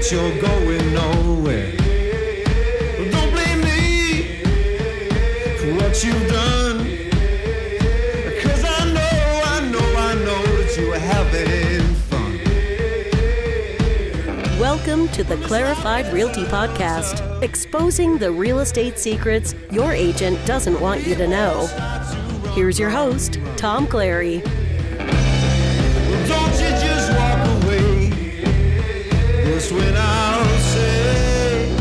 but you're going nowhere. Don't blame me for what you've done, 'cause I know that you were having fun. Welcome to the Clarified Realty Podcast, exposing the real estate secrets your agent doesn't want you to know. Here's your host, Tom Clary. Well, don't you just walk away. That's when I'll say.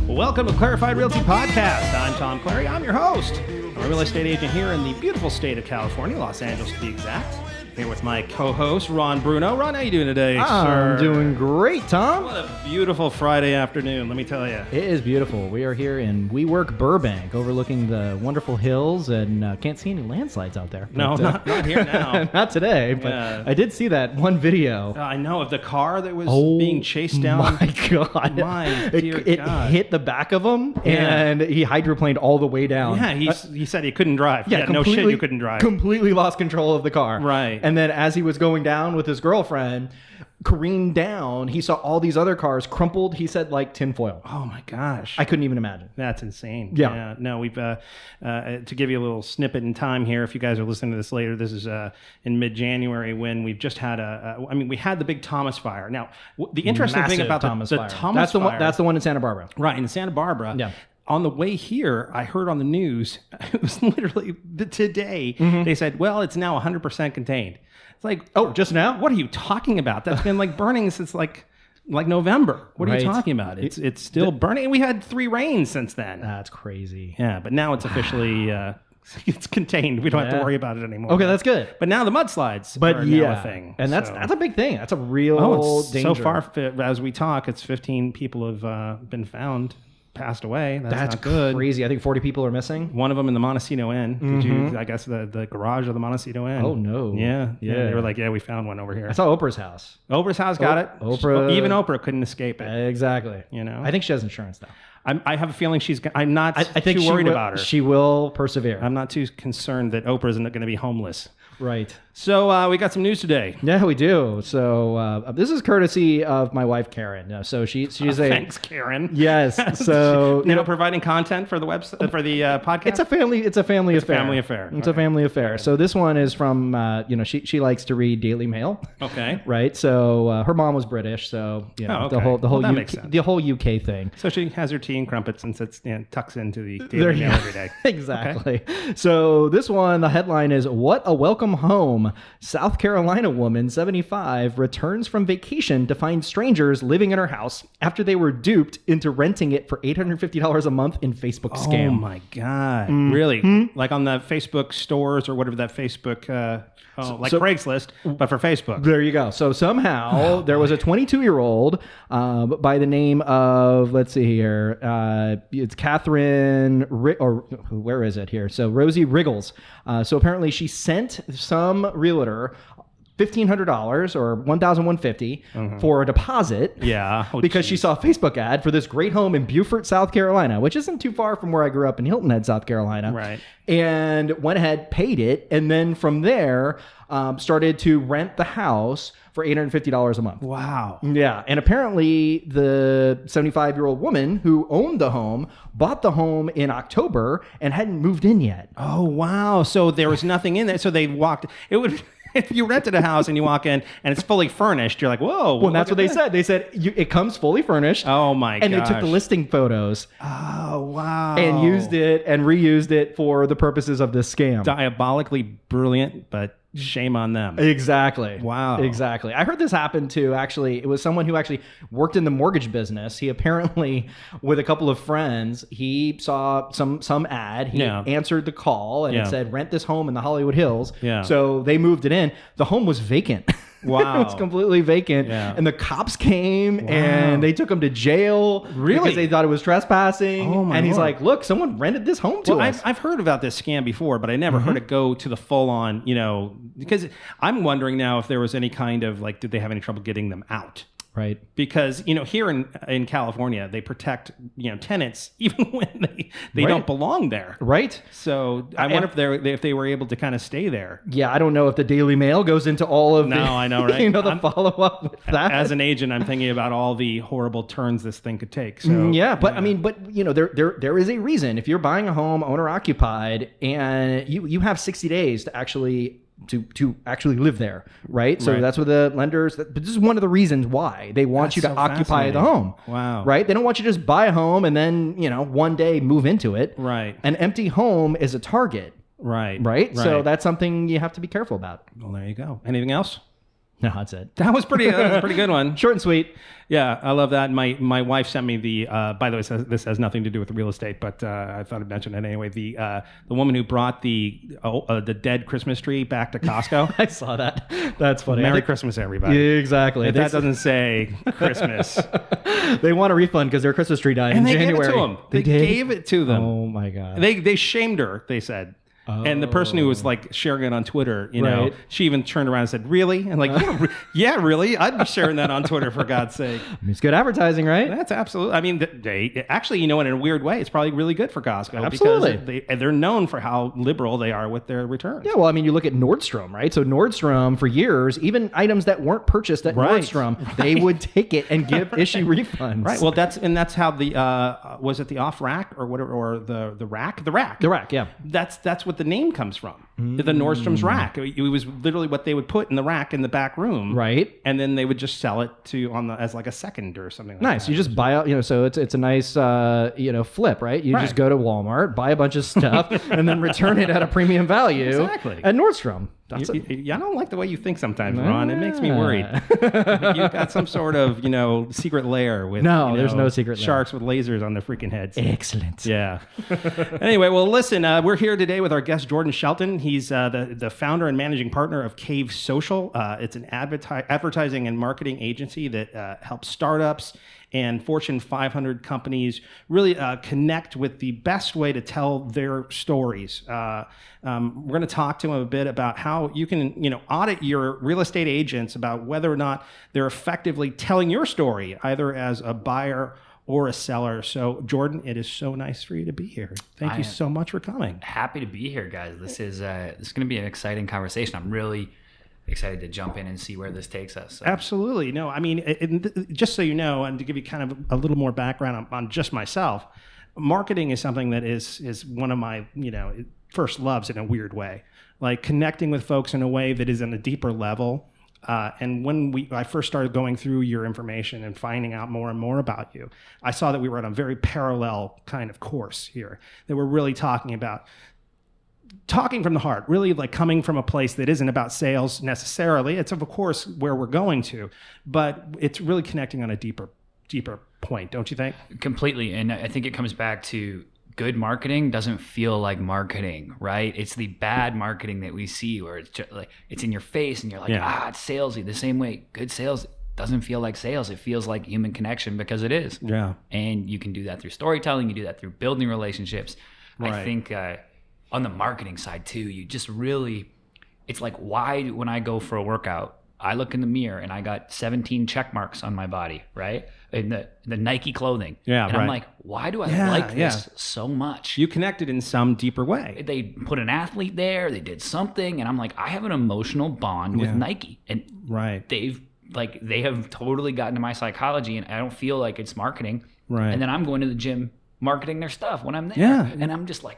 Welcome to Clarified Realty Podcast. I'm Tom Clary. I'm your host. I'm a real estate agent here in the beautiful state of California, Los Angeles to be exact. Here with my co-host, Ron Bruno. Ron, how you doing today, sir? I'm doing great, Tom. What a beautiful Friday afternoon, let me tell you. It is beautiful. We are here in WeWork Burbank, overlooking the wonderful hills, and can't see any landslides out there. No, But, not here now. not today, but Yeah. I did see that one video. I know of the car that was being chased down. My God. My dear it God. hit the back of him, Yeah. and he hydroplaned all the way down. Yeah, he said he couldn't drive. Yeah, no shit, you couldn't drive. Completely lost control of the car. Right. And then as he was going down with his girlfriend, careened down, he saw all these other cars crumpled, he said, like tinfoil. Oh my gosh. I couldn't even imagine. That's insane. Yeah. No, we've, to give you a little snippet in time here, if you guys are listening to this later, this is in mid-January when we've just had we had the big Thomas fire. Now, the interesting thing Massive about the Thomas Thomas fire. fire. That's the one in Santa Barbara. Right, in Santa Barbara. Yeah. On the way here, I heard on the news, it was literally today, they said, well, it's now 100% contained. It's like, Oh, just now? what are you talking about? That's been like burning since like November. What are you Right. talking about? It's still burning. And we had 3 rains since then. That's crazy. Yeah, but now it's officially it's contained. We don't have to Yeah. worry about it anymore. Okay, that's good. But now the mudslides But are yeah, now a thing. and that's a big thing. That's a real it's danger. so far as we talk, it's 15 people have been found, passed away. That's not good. Crazy. I think 40 people are missing. One of them in the Montecito Inn. I guess the garage of the Montecito Inn. Oh, no. Yeah. Yeah. They were like, yeah, we found one over here. I saw Oprah's house. Oprah's house got it. Oprah- Even Oprah couldn't escape it. Exactly. You know? I think she has insurance though. I have a feeling I'm not I think too she worried will, about her. She will persevere. I'm not too concerned that Oprah isn't going to be homeless. Right. So we got some news today. Yeah, we do. So this is courtesy of my wife Karen. So she's a Thanks, Karen. yes. So now providing content for the website for the podcast. It's a family affair. family affair. It's Okay. a family affair. So this one is from she likes to read Daily Mail. Okay. Right. So her mom was British. So Oh, okay. the whole Well, that UK, makes sense. the whole UK thing. So she has her tea and crumpets and sits tucks into the There Daily you Mail go. every day. Exactly. So this one, the headline is, "What a welcome home. South Carolina woman, 75, returns from vacation to find strangers living in her house after they were duped into renting it for $850 a month in Facebook scam." Oh my God. Really? Like on the Facebook stores or whatever that Facebook, Craigslist, but for Facebook. There you go. So somehow there was a 22-year-old by the name of, let's see here, it's Catherine, or where is it here? So Rosie Riggles. So apparently she sent some realtor $1,500 or $1,150 for a deposit. Yeah. Oh, Because she saw a Facebook ad for this great home in Beaufort, South Carolina, which isn't too far from where I grew up in Hilton Head, South Carolina. Right. And went ahead, paid it, and then from there started to rent the house for $850 a month. Wow. Yeah. And apparently the 75-year-old woman who owned the home bought the home in October and hadn't moved in yet. Oh, wow. So there was nothing in there. So they walked. It would. If you rented a house and you walk in and it's fully furnished, you're like, whoa. Well, that's what they said. They said it comes fully furnished. Oh, my And gosh. they took the listing photos Oh, wow. and used it and reused it for the purposes of this scam. Diabolically brilliant, but shame on them. Exactly. Wow. Exactly. I heard this happen to it was someone who actually worked in the mortgage business. He apparently, with a couple of friends, he saw some ad. He answered the call and it said, rent this home in the Hollywood Hills. Yeah. So they moved it in. The home was vacant. Wow. It was completely vacant. Yeah. And the cops came and they took him to jail. Really? Because they thought it was trespassing. Oh, my and he's Lord. like, look, someone rented this home to us. I've heard about this scam before, but I never heard it go to the full on, because I'm wondering now if there was any kind of did they have any trouble getting them out? Right. Because, here in California, they protect, tenants even when they don't belong there. Right. So I wonder if they were able to kind of stay there. Yeah, I don't know if the Daily Mail goes into all of I know, right? the follow-up with that. As an agent, I'm thinking about all the horrible turns this thing could take. So I mean, there is a reason. If you're buying a home owner-occupied and you have 60 days to actually live there, right? So that's what the lenders, but this is one of the reasons why they want you to occupy the home. Wow. Right? They don't want you to just buy a home and then, one day move into it. Right. An empty home is a target. Right. Right? So that's something you have to be careful about. Well, there you go. Anything else? No, that's it. That was a pretty good one. Short and sweet. Yeah, I love that. My wife sent me the. By the way, this has nothing to do with real estate, but I thought I'd mention it anyway. The woman who brought the dead Christmas tree back to Costco. I saw that. That's funny. Merry Christmas, everybody. Exactly. If that doesn't say Christmas, they want a refund because their Christmas tree died in January. Gave it to them. They gave it to them. Oh my god. They shamed her. They said. And the person who was like sharing it on Twitter, she even turned around and said, "Really?" And like, yeah, really? I'd be sharing that on Twitter for God's sake. I mean, it's good advertising, right? That's absolutely. I mean, they actually, in a weird way, it's probably really good for Costco. Absolutely. Because they're known for how liberal they are with their returns. Yeah, well, I mean, you look at Nordstrom, right? So Nordstrom, for years, even items that weren't purchased at Nordstrom, they would take it and issue refunds. Right. Well, that's how the was it the off rack or whatever, or the rack? The rack. Yeah. That's what the name comes from. The Nordstrom's rack. It was literally what they would put in the rack in the back room. Right. And then they would just sell it as like a second or something like nice. that. You just buy out, so it's a nice, flip, right? You just go to Walmart, buy a bunch of stuff, and then return it at a premium value. Exactly. At Nordstrom. I don't like the way you think sometimes, Ron. It makes me worried. You've got some sort of, secret lair with there's no secret lair. Sharks with lasers on their freaking heads. Excellent. Yeah. Anyway, well, listen, we're here today with our guest, Jordan Scheltgen. He's the founder and managing partner of Cave Social. It's an advertising and marketing agency that helps startups and Fortune 500 companies really connect with the best way to tell their stories. We're going to talk to him a bit about how you can, audit your real estate agents about whether or not they're effectively telling your story, either as a buyer or a seller. So, Jordan, it is so nice for you to be here. Thank you so much for coming. Happy to be here, guys. This is going to be an exciting conversation. I'm really excited to jump in and see where this takes us. So. Absolutely. No, I mean, just so you know, and to give you kind of a little more background on just myself, marketing is something that is one of my, first loves in a weird way, like connecting with folks in a way that is on a deeper level. And when I first started going through your information and finding out more and more about you, I saw that we were on a very parallel kind of course here, that we're really talking from the heart, really like coming from a place that isn't about sales necessarily. It's of course where we're going to, but it's really connecting on a deeper point, don't you think? Completely. And I think it comes back to good marketing doesn't feel like marketing, right? It's the bad marketing that we see where it's just like, it's in your face and you're like, it's salesy. The same way good sales doesn't feel like sales. It feels like human connection because it is. Yeah. And you can do that through storytelling. You do that through building relationships. Right. I think, on the marketing side too, you just really, it's like, why when I go for a workout, I look in the mirror and I got 17 check marks on my body, right? In the Nike clothing. Yeah, and I'm like, why do I like this so much? You connected in some deeper way. They put an athlete there, they did something, and I'm like, I have an emotional bond with Nike. And they have totally gotten to my psychology, and I don't feel like it's marketing. Right. And then I'm going to the gym marketing their stuff when I'm there. Yeah. And I'm just like,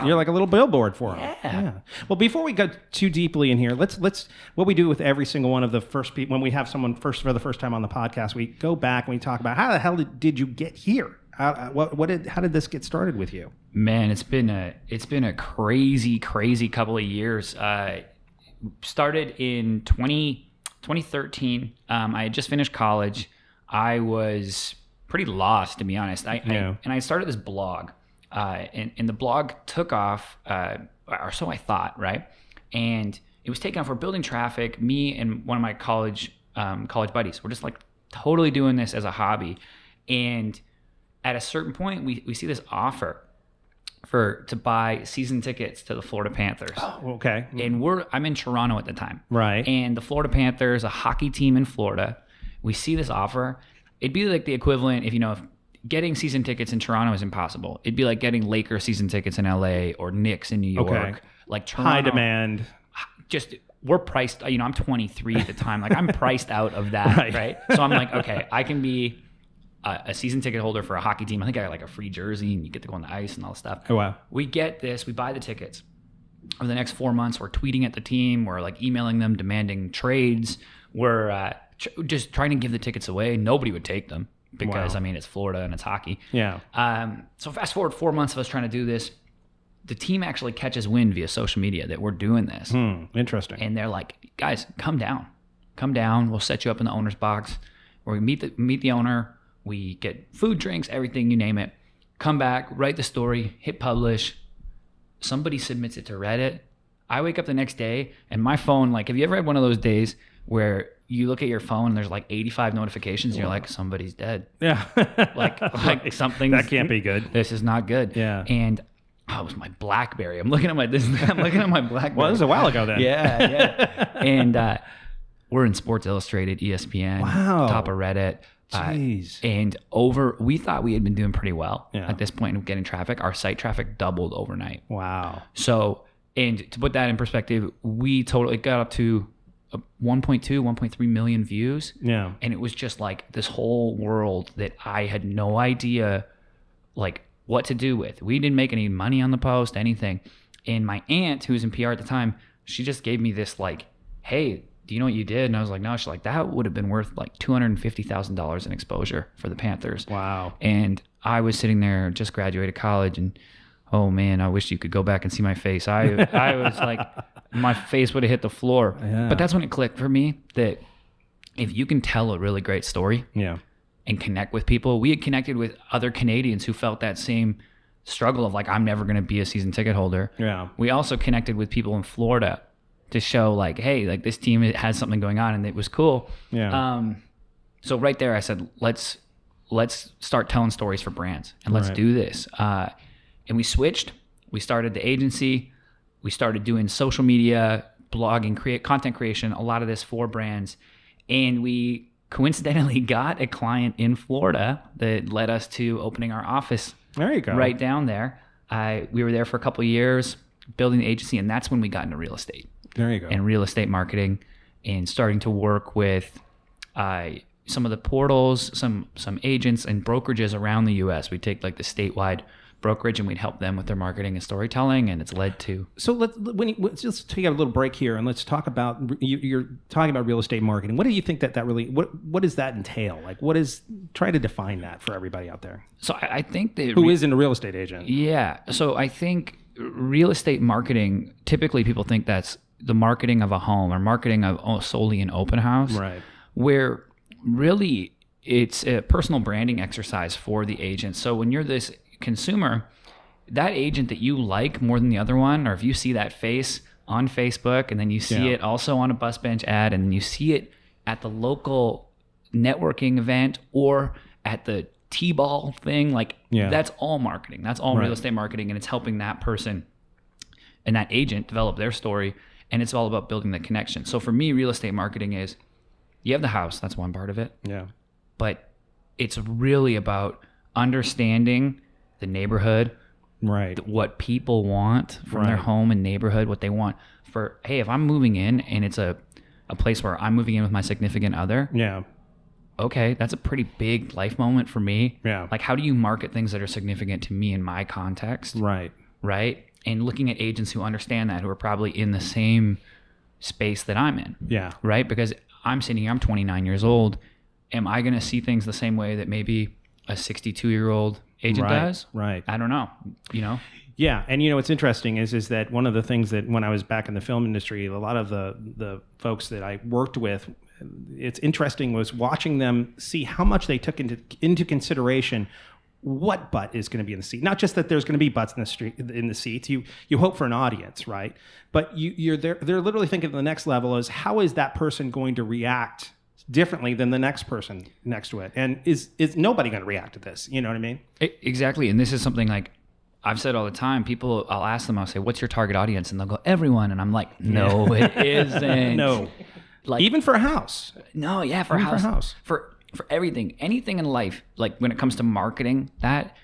you're like a little billboard for them. Yeah. Well, before we go too deeply in here, let's what we do with every single one of the first people when we have someone for the first time on the podcast, we go back and we talk about how the hell did you get here? How did this get started with you? Man, it's been a crazy couple of years. Started in 2013. I had just finished college. I was pretty lost, to be honest. I started this blog. And the blog took off, or so I thought, right? And it was taken off for building traffic. Me and one of my college buddies, we're just like totally doing this as a hobby. And at a certain point, we see this offer to buy season tickets to the Florida Panthers. Oh, okay. And I'm in Toronto at the time. Right. And the Florida Panthers, a hockey team in Florida, we see this offer. It'd be like the equivalent if getting season tickets in Toronto is impossible. It'd be like getting Lakers season tickets in LA or Knicks in New York. Okay. Like Toronto, High demand. just we're priced, I'm 23 at the time. Like I'm priced out of that, right? So I'm like, okay, I can be a season ticket holder for a hockey team. I think I got like a free jersey and you get to go on the ice and all this stuff. Oh, wow. We get this, we buy the tickets. Over the next 4 months, we're tweeting at the team. We're like emailing them, demanding trades. We're just trying to give the tickets away. Nobody would take them because, it's Florida and it's hockey. Yeah. So fast forward 4 months of us trying to do this. The team actually catches wind via social media that we're doing this. Interesting. And they're like, guys, come down. We'll set you up in the owner's box. Where we meet the owner. We get food, drinks, everything, you name it. Come back, write the story, hit publish. Somebody submits it to Reddit. I wake up the next day and my phone, like, have you ever had one of those days where you look at your phone and there's like 85 notifications and you're like, somebody's dead. Yeah. like something that can't be good. This is not good. Yeah. And it was my BlackBerry. I'm looking at my BlackBerry. Well, this is a while ago then. Yeah. And we're in Sports Illustrated, ESPN, top of Reddit. Jeez. And we thought we had been doing pretty well at this point of getting traffic. Our site traffic doubled overnight. Wow. So, and to put that in perspective, we totally got up to 1.2, 1.3 million views. Yeah. And it was just like this whole world that I had no idea like what to do with. We didn't make any money on the post, anything. And my aunt, who was in PR at the time, she just gave me this like, hey, do you know what you did? And I was like, no. She's like, that would have been worth like $250,000 in exposure for the Panthers. Wow. And I was sitting there, just graduated college, and oh man, I wish you could go back and see my face. I was like, my face would have hit the floor. Yeah. But that's when it clicked for me that if you can tell a really great story and connect with people, we had connected with other Canadians who felt that same struggle of like, I'm never going to be a season ticket holder. Yeah. We also connected with people in Florida to show like, hey, like this team has something going on, and it was cool. Yeah. So right there, I said, let's start telling stories for brands and let's do this. And we switched. We started the agency. We started doing social media, blogging, content creation, a lot of this for brands. And we coincidentally got a client in Florida that led us to opening our office. There you go. Right down there. We were there for a couple of years building the agency, and that's when we got into real estate. There you go. And real estate marketing, and starting to work with some of the portals, some agents and brokerages around the U.S. We take like the statewide brokerage and we'd help them with their marketing and storytelling, and it's led to. So let's just take a little break here and let's talk about, you're talking about real estate marketing. What do you think that really, what does that entail? Like try to define that for everybody out there. So I think that who isn't a real estate agent? Yeah. So I think real estate marketing, typically people think that's the marketing of a home or marketing of solely an open house, right? Where really it's a personal branding exercise for the agent. So when you're this consumer, that agent that you like more than the other one, or if you see that face on Facebook and then you see it also on a bus bench ad and then you see it at the local networking event or at the T-ball thing, like that's all marketing. That's all real estate marketing, and it's helping that person and that agent develop their story. And it's all about building the connection. So for me, real estate marketing is, you have the house, that's one part of it. Yeah. But it's really about understanding the neighborhood, right? What people want from their home and neighborhood, what they want for, hey, if I'm moving in and it's a place where I'm moving in with my significant other. Yeah. Okay, that's a pretty big life moment for me. Yeah. Like, how do you market things that are significant to me in my context? Right. Right. And looking at agents who understand that, who are probably in the same space that I'm in. Yeah. Right? Because I'm sitting here, I'm 29 years old. Am I going to see things the same way that maybe a 62-year-old agent does? Right. I don't know. Yeah. And what's interesting is that one of the things that when I was back in the film industry, a lot of the folks that I worked with, it's interesting was watching them see how much they took into consideration what butt is going to be in the seat. Not just that there's going to be butts in the seats. You hope for an audience, right? But they're literally thinking the next level is, how is that person going to react differently than the next person next to it? And is nobody going to react to this? You know what I mean? Exactly. And this is something like I've said all the time. I'll ask them, I'll say, what's your target audience? And they'll go, everyone. And I'm like, no, it isn't. No. Like Even for a house. no, yeah, for Even house, for a house. for everything, anything in life. Like when it comes to marketing, that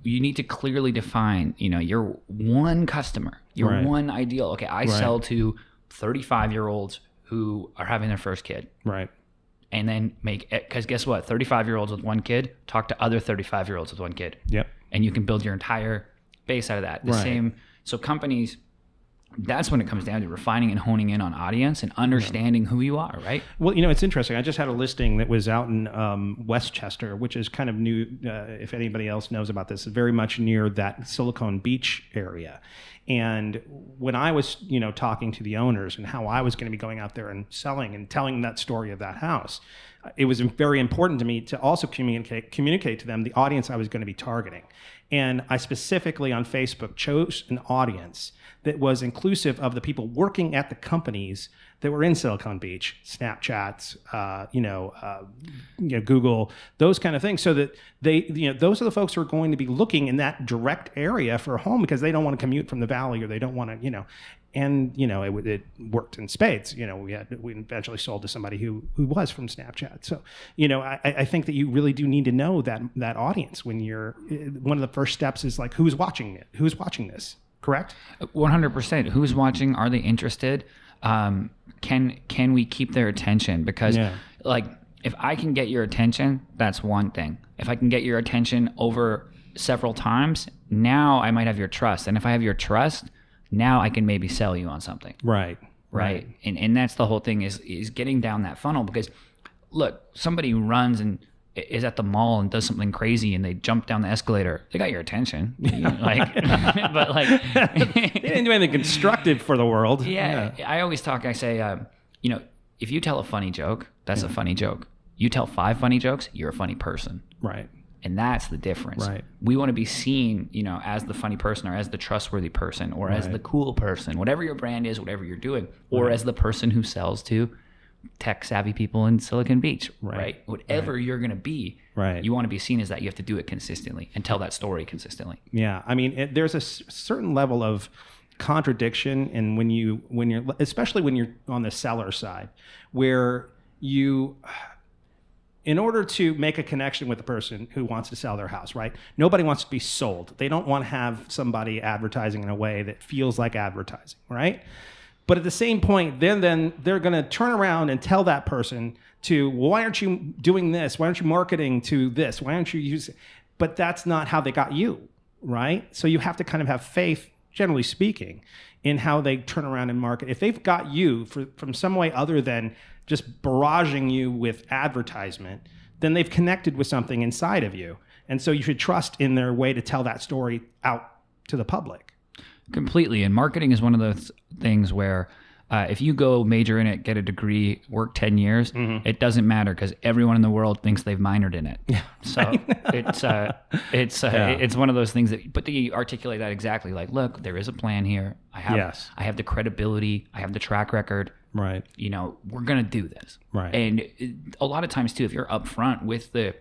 you need to clearly define, your one customer, your Right. one ideal. Okay, I sell to 35-year-olds who are having their first kid. Right. And then because guess what? 35-year-olds with one kid talk to other 35-year-olds with one kid. Yep. And you can build your entire base out of that. Right. So companies, that's when it comes down to refining and honing in on audience and understanding who you are, right? Well, it's interesting. I just had a listing that was out in Westchester, which is kind of new. If anybody else knows about this, it's very much near that Silicon Beach area. And when I was, talking to the owners and how I was going to be going out there and selling and telling that story of that house, it was very important to me to also communicate to them the audience I was going to be targeting. And I specifically on Facebook chose an audience that was inclusive of the people working at the companies that were in Silicon Beach, Snapchat, Google, those kind of things, so that they, those are the folks who are going to be looking in that direct area for a home because they don't want to commute from the valley or they don't want to, and it worked in spades. We eventually sold to somebody who was from Snapchat. So I think that you really do need to know that audience when you're. One of the first steps is like who's watching it, who's watching this. Correct? 100%. Who's watching? Are they interested? Can we keep their attention? Because like if I can get your attention, that's one thing. If I can get your attention over several times, now I might have your trust. And if I have your trust, now I can maybe sell you on something. Right. And that's the whole thing is getting down that funnel. Because look, somebody who runs and is at the mall and does something crazy and they jump down the escalator, they got your attention. But like they didn't do anything constructive for the world. Yeah. I always I say, if you tell a funny joke, that's a funny joke. You tell 5 funny jokes, you're a funny person. Right. And that's the difference. Right. We want to be seen, as the funny person or as the trustworthy person or as the cool person, whatever your brand is, whatever you're doing, or as the person who sells to tech savvy people in Silicon Beach, right? Whatever you're going to be, you want to be seen as that. You have to do it consistently and tell that story consistently. Yeah. I mean, there's a certain level of contradiction. And when you're, especially when you're on the seller side, where in order to make a connection with the person who wants to sell their house, right? Nobody wants to be sold. They don't want to have somebody advertising in a way that feels like advertising, right? But at the same point, then they're going to turn around and tell that person why aren't you doing this? Why aren't you marketing to this? Why aren't you using? But that's not how they got you, right? So you have to kind of have faith, generally speaking, in how they turn around and market. If they've got you from some way other than just barraging you with advertisement, then they've connected with something inside of you. And so you should trust in their way to tell that story out to the public. Completely. And marketing is one of those things where if you go major in it, get a degree, work 10 years, it doesn't matter because everyone in the world thinks they've minored in it. Yeah. So it's one of those things but they articulate that exactly. Like, look, there is a plan here. I have the credibility. I have the track record. Right. We're going to do this. Right. And a lot of times too, if you're upfront with the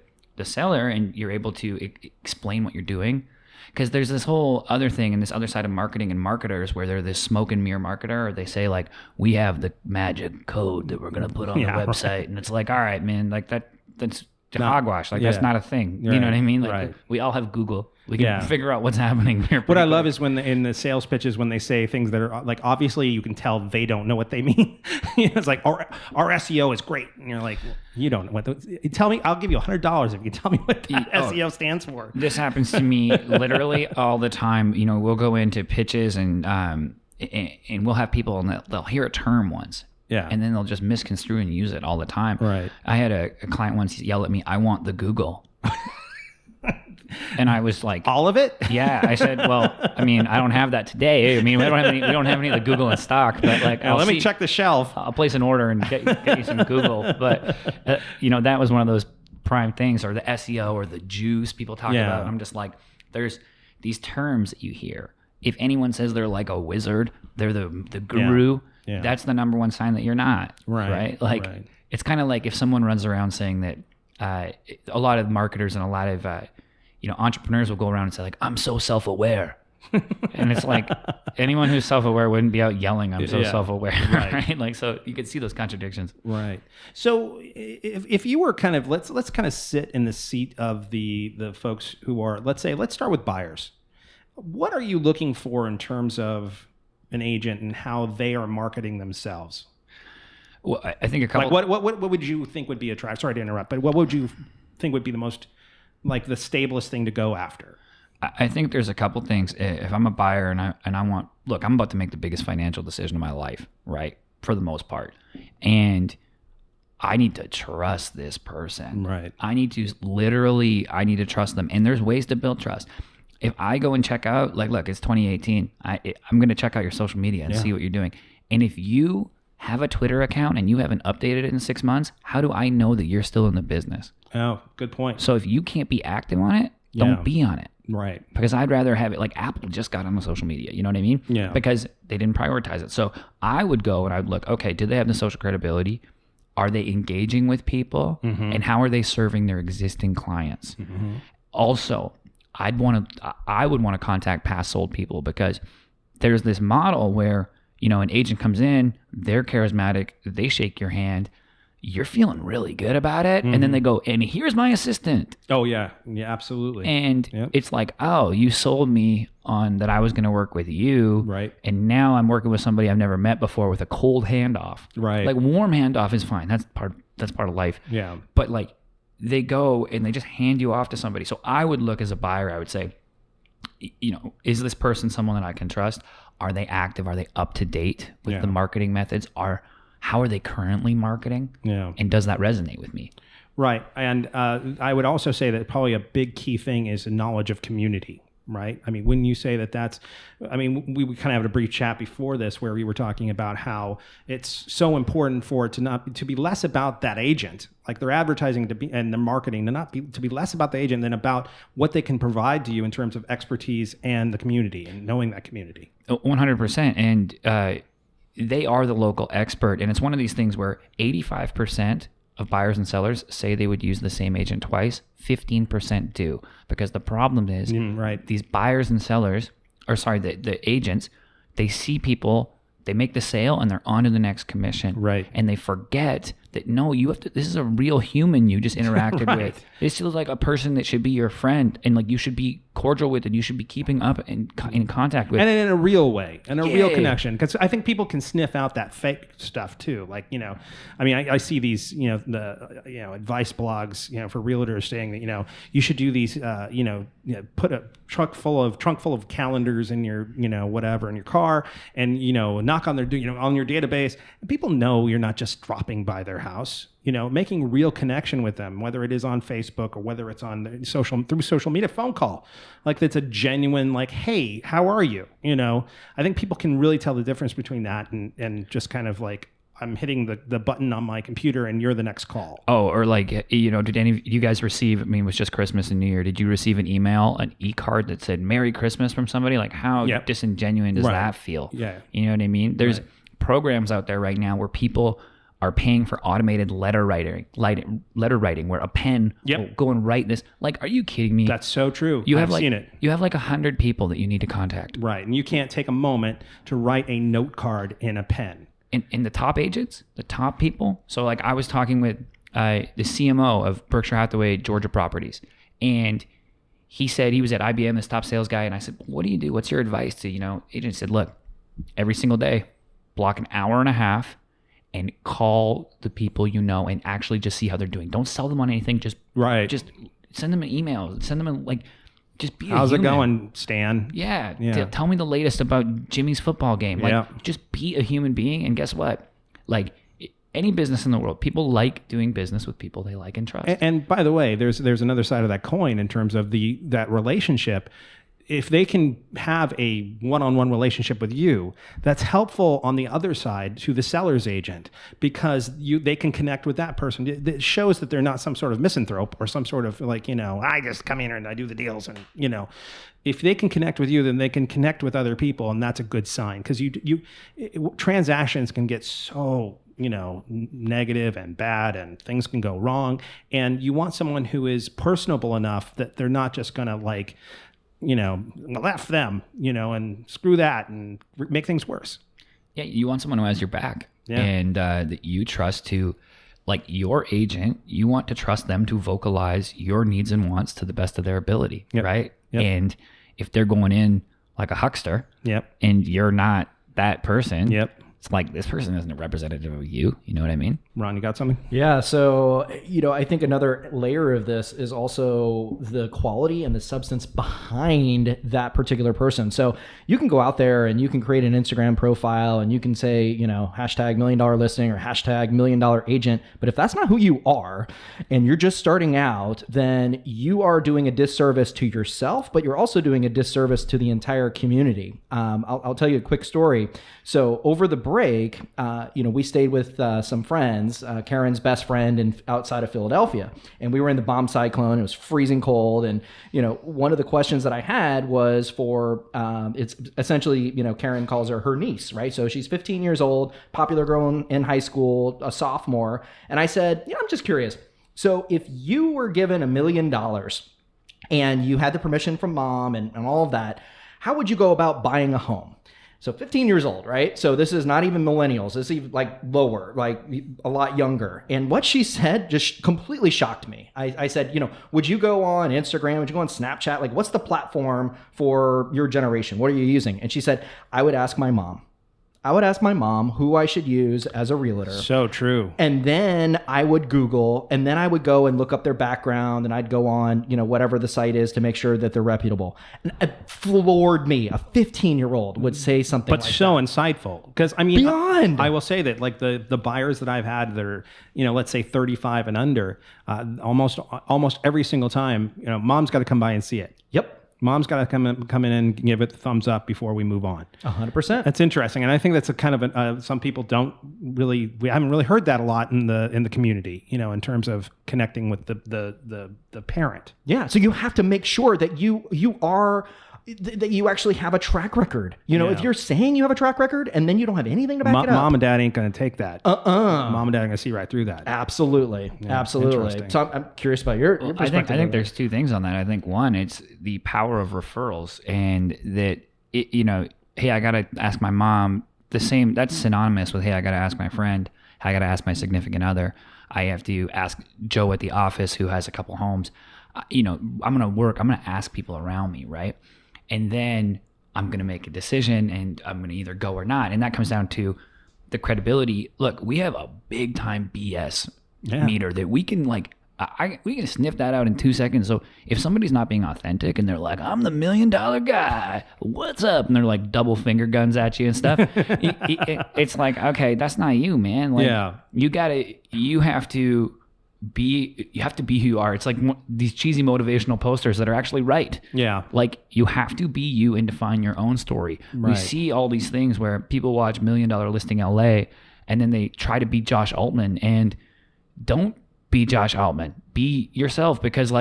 seller and you're able to explain what you're doing, because there's this whole other thing and this other side of marketing and marketers where they're this smoke and mirror marketer, or they say like, we have the magic code that we're going to put on the website. Right. And it's like, all right, man, like that's hogwash. Like that's not a thing. Right. You know what I mean? Like we all have Google. We can figure out what's happening here. What I love is when in the sales pitches, when they say things that are like, obviously you can tell they don't know what they mean. It's like, our SEO is great. And you're like, well, you don't know what tell me, I'll give you $100 if you tell me what that SEO stands for. This happens to me literally all the time. We'll go into pitches and we'll have people and they'll hear a term once. Yeah. And then they'll just misconstrue and use it all the time. Right. I had a client once yell at me, I want the Google. And I was like, all of it? Yeah. I said, well, I mean, I don't have that today. I mean, we don't have any of the Google in stock, but like, let me check the shelf. I'll place an order and get you some Google. But that was one of those prime things, or the SEO or the juice people talk about. And I'm just like, there's these terms that you hear. If anyone says they're like a wizard, they're the guru. Yeah. That's the number one sign that you're not. Right. Like it's kind of like if someone runs around saying that a lot of marketers and a lot of entrepreneurs will go around and say like, I'm so self-aware. And it's like anyone who's self-aware wouldn't be out yelling, I'm so Yeah. self-aware, Right. right? Like, so you could see those contradictions. Right. So if you were kind of, let's kind of sit in the seat of the folks who are, let's start with buyers. What are you looking for in terms of an agent and how they are marketing themselves? Well, I think a couple. Like what would you think would be attractive? Sorry to interrupt, but what would you think would be the most, like, the stablest thing to go after? I think there's a couple things. If I'm a buyer and I want, look, I'm about to make the biggest financial decision of my life, right? For the most part. And I need to trust this person. Right. I need to trust them. And there's ways to build trust. If I go and check out, like, look, it's 2018. I'm going to check out your social media and see what you're doing. And if you have a Twitter account and you haven't updated it in 6 months, how do I know that you're still in the business? Oh, good point. So if you can't be active on it, don't be on it. Right. Because I'd rather have it, like Apple just got on the social media, you know what I mean? Yeah. Because they didn't prioritize it. So I would go and I'd look, okay, do they have the social credibility? Are they engaging with people? And how are they serving their existing clients? Also, I would want to contact past sold people, because there's this model where, you know, an agent comes in, they're charismatic, they shake your hand, you're feeling really good about it. And then they go, and here's my assistant. Oh, yeah. Yeah, absolutely. And it's like, oh, you sold me on that I was going to work with you. Right. And now I'm working with somebody I've never met before with a cold handoff. Right. Like, warm handoff is fine. That's part of life. Yeah. But like, they go and they just hand you off to somebody. So I would look as a buyer, I would say, you know, is this person someone that I can trust? Are they active? Are they up to date with the marketing methods? How are they currently marketing? Yeah. And does that resonate with me? Right. And I would also say that probably a big key thing is a knowledge of community, right? I mean, when you say that we kind of had a brief chat before this where we were talking about how it's so important for it to be less about that agent, like their advertising and their marketing to be less about the agent than about what they can provide to you in terms of expertise and the community and knowing that community. 100%. And they are the local expert. And it's one of these things where 85% of buyers and sellers say they would use the same agent twice. 15% do. Because the problem is these buyers and sellers, the agents, they see people, they make the sale and they're on to the next commission. Right. And they forget that, no, this is a real human you just interacted with. This feels like a person that should be your friend and like you should be cordial with and you should be keeping up and in contact with. And in a real way, and a real connection. Because I think people can sniff out that fake stuff too. Like, you know, I mean, I see these, you know, advice blogs, you know, for realtors saying that, you know, you should do these, put a trunk full of calendars in your, you know, whatever in your car, and, you know, knock on their, you know, on your database. And people know you're not just dropping by their house. You know, making real connection with them, whether it is on Facebook or whether it's on through social media, phone call, like that's a genuine, like, hey, how are you? You know, I think people can really tell the difference between that and just kind of like, I'm hitting the button on my computer and you're the next call. Oh, or like, you know, did any of you guys receive, I mean, it was just Christmas and New Year. Did you receive an email, an e-card that said Merry Christmas from somebody? Like, how disingenuous does that feel? Yeah. You know what I mean? There's programs out there right now where people are paying for automated letter writing where a pen will go and write this. Like, are you kidding me? That's so true. I've seen it. You have like 100 people that you need to contact. Right. And you can't take a moment to write a note card in a pen. And the top agents, the top people. So like I was talking with the CMO of Berkshire Hathaway Georgia Properties, and he said he was at IBM, this top sales guy. And I said, what do you do? What's your advice to, you know, agents? Said, look, every single day, block an hour and a half and call the people you know and actually just see how they're doing. Don't sell them on anything. Just send them an email. Send them just be a How's human. it going, Stan? Yeah. Tell me the latest about Jimmy's football game. Like, just be a human being. And guess what? Like, any business in the world, people like doing business with people they like and trust. And by the way, there's another side of that coin in terms of that relationship. If they can have a one-on-one relationship with you, that's helpful on the other side to the seller's agent, because they can connect with that person. It shows that they're not some sort of misanthrope or some sort of like, you know, I just come in here and I do the deals, and, you know, if they can connect with you, then they can connect with other people, and that's a good sign, because transactions can get so, you know, negative and bad, and things can go wrong, and you want someone who is personable enough that they're not just gonna like, left them, and screw that and make things worse. Yeah, you want someone who has your back, Yeah. and that you trust to, like your agent, you want to trust them to vocalize your needs and wants to the best of their ability, Yep. right? Yep. And if they're going in like a huckster, Yep. and you're not that person, Yep. it's like this person isn't a representative of you. You know what I mean? Ron, you got something? Yeah. So, I think another layer of this is also the quality and the substance behind that particular person. So you can go out there and you can create an Instagram profile and you can say, hashtag $1 million listing or hashtag $1 million agent. But if that's not who you are and you're just starting out, then you are doing a disservice to yourself, but you're also doing a disservice to the entire community. I'll tell you a quick story. So over the break, we stayed with some friends, Karen's best friend outside of Philadelphia. And we were in the bomb cyclone. It was freezing cold. And, one of the questions that I had was for, it's essentially, Karen calls her niece, right? So she's 15 years old, popular girl in high school, a sophomore. And I said, I'm just curious. So if you were given $1 million and you had the permission from mom and all of that, how would you go about buying a home? So 15 years old, right? So this is not even millennials. This is even like lower, like a lot younger. And what she said just completely shocked me. I said, would you go on Instagram? Would you go on Snapchat? Like, what's the platform for your generation? What are you using? And she said, I would ask my mom. I would ask my mom who I should use as a realtor. So true. And then I would Google, and then I would go and look up their background, and I'd go on, whatever the site is to make sure that they're reputable. And it floored me. A 15-year-old would say something But like so that. insightful. Because, Beyond. I will say that, like, the buyers that I've had that are, let's say 35 and under, almost every single time, mom's got to come by and see it. Yep. Mom's got to come in and give it the thumbs up before we move on. 100%. That's interesting, and I think that's a kind of some people we haven't really heard that a lot in the community, in terms of connecting with the parent. Yeah. So you have to make sure that that you actually have a track record. If you're saying you have a track record and then you don't have anything to back it up. Mom and dad ain't going to take that. Mom and dad are going to see right through that. Absolutely. Yeah, Absolutely. interesting. So I'm curious about your perspective. I think there's two things on that. I think one, it's the power of referrals, and that hey, I got to ask my mom. That's synonymous with, hey, I got to ask my friend. I got to ask my significant other. I have to ask Joe at the office who has a couple homes. I'm going to work. I'm going to ask people around me, right? And then I'm going to make a decision, and I'm going to either go or not. And that comes down to the credibility. Look, we have a big time BS meter that we can we can sniff that out in 2 seconds. So if somebody's not being authentic and they're like, I'm the $1 million guy, what's up? And they're like double finger guns at you and stuff. It's like, okay, that's not you, man. Like, you have to be who you are. It's like these cheesy motivational posters that are actually right. Yeah. Like, you have to be you and define your own story. Right. We see all these things where people watch $1 Million Listing LA and then they try to be Josh Altman, and don't be Josh Altman. Be yourself, because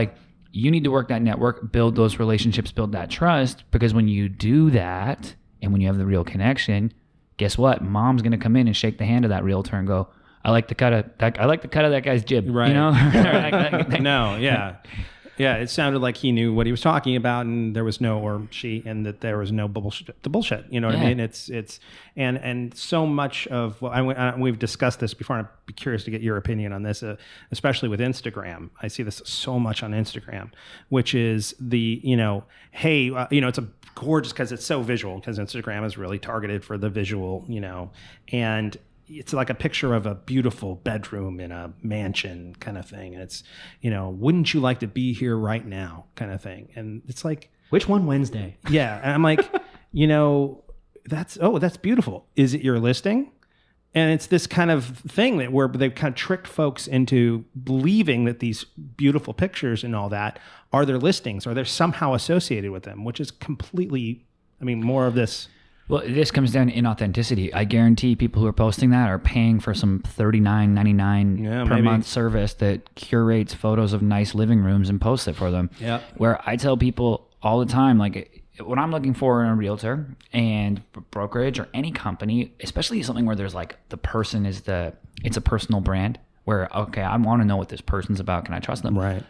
you need to work that network, build those relationships, build that trust, because when you do that and when you have the real connection, guess what? Mom's going to come in and shake the hand of that realtor and go, I like the cut of that guy's jib, right? No, yeah. It sounded like he knew what he was talking about, and there was no, or she, and that there was no bullshit. You know what I mean? It's and so much of we've discussed this before, and I'd be curious to get your opinion on this, especially with Instagram. I see this so much on Instagram, which is the hey, it's a gorgeous, because it's so visual, because Instagram is really targeted for the visual, and it's like a picture of a beautiful bedroom in a mansion kind of thing. And it's, wouldn't you like to be here right now kind of thing. And it's like, which one Wednesday? Yeah. And I'm like, that's beautiful. Is it your listing? And it's this kind of thing where they've kind of tricked folks into believing that these beautiful pictures and all that are their listings, or they're somehow associated with them, which is completely, more of this. Well, this comes down to inauthenticity. I guarantee people who are posting that are paying for some $39.99 per month service that curates photos of nice living rooms and posts it for them. Yeah. Where I tell people all the time, what I'm looking for in a realtor and brokerage or any company, especially something where there's the person it's a personal brand, where, okay, I want to know what this person's about. Can I trust them? Right.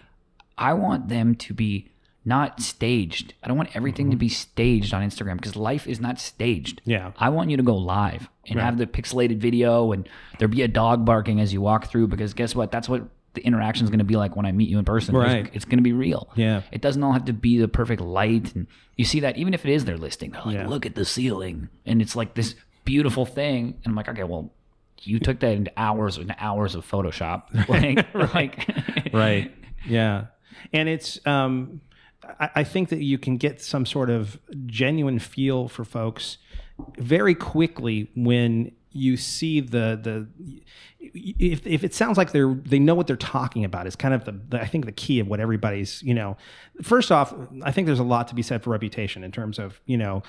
I want them to be not staged. I don't want everything to be staged on Instagram because life is not staged. Yeah. I want you to go live and have the pixelated video and there be a dog barking as you walk through, because guess what? That's what the interaction is going to be like when I meet you in person. Right. It's going to be real. Yeah. It doesn't all have to be the perfect light. And you see that even if it is their listing, they're like, Yeah. look at the ceiling. And it's like this beautiful thing. And I'm like, okay, well, you took that into hours and hours of Photoshop. Right. Yeah. And it's, I think that you can get some sort of genuine feel for folks very quickly when you see if it sounds like they know what they're talking about is kind of I think the key of what everybody's, first off, I think there's a lot to be said for reputation in terms of, the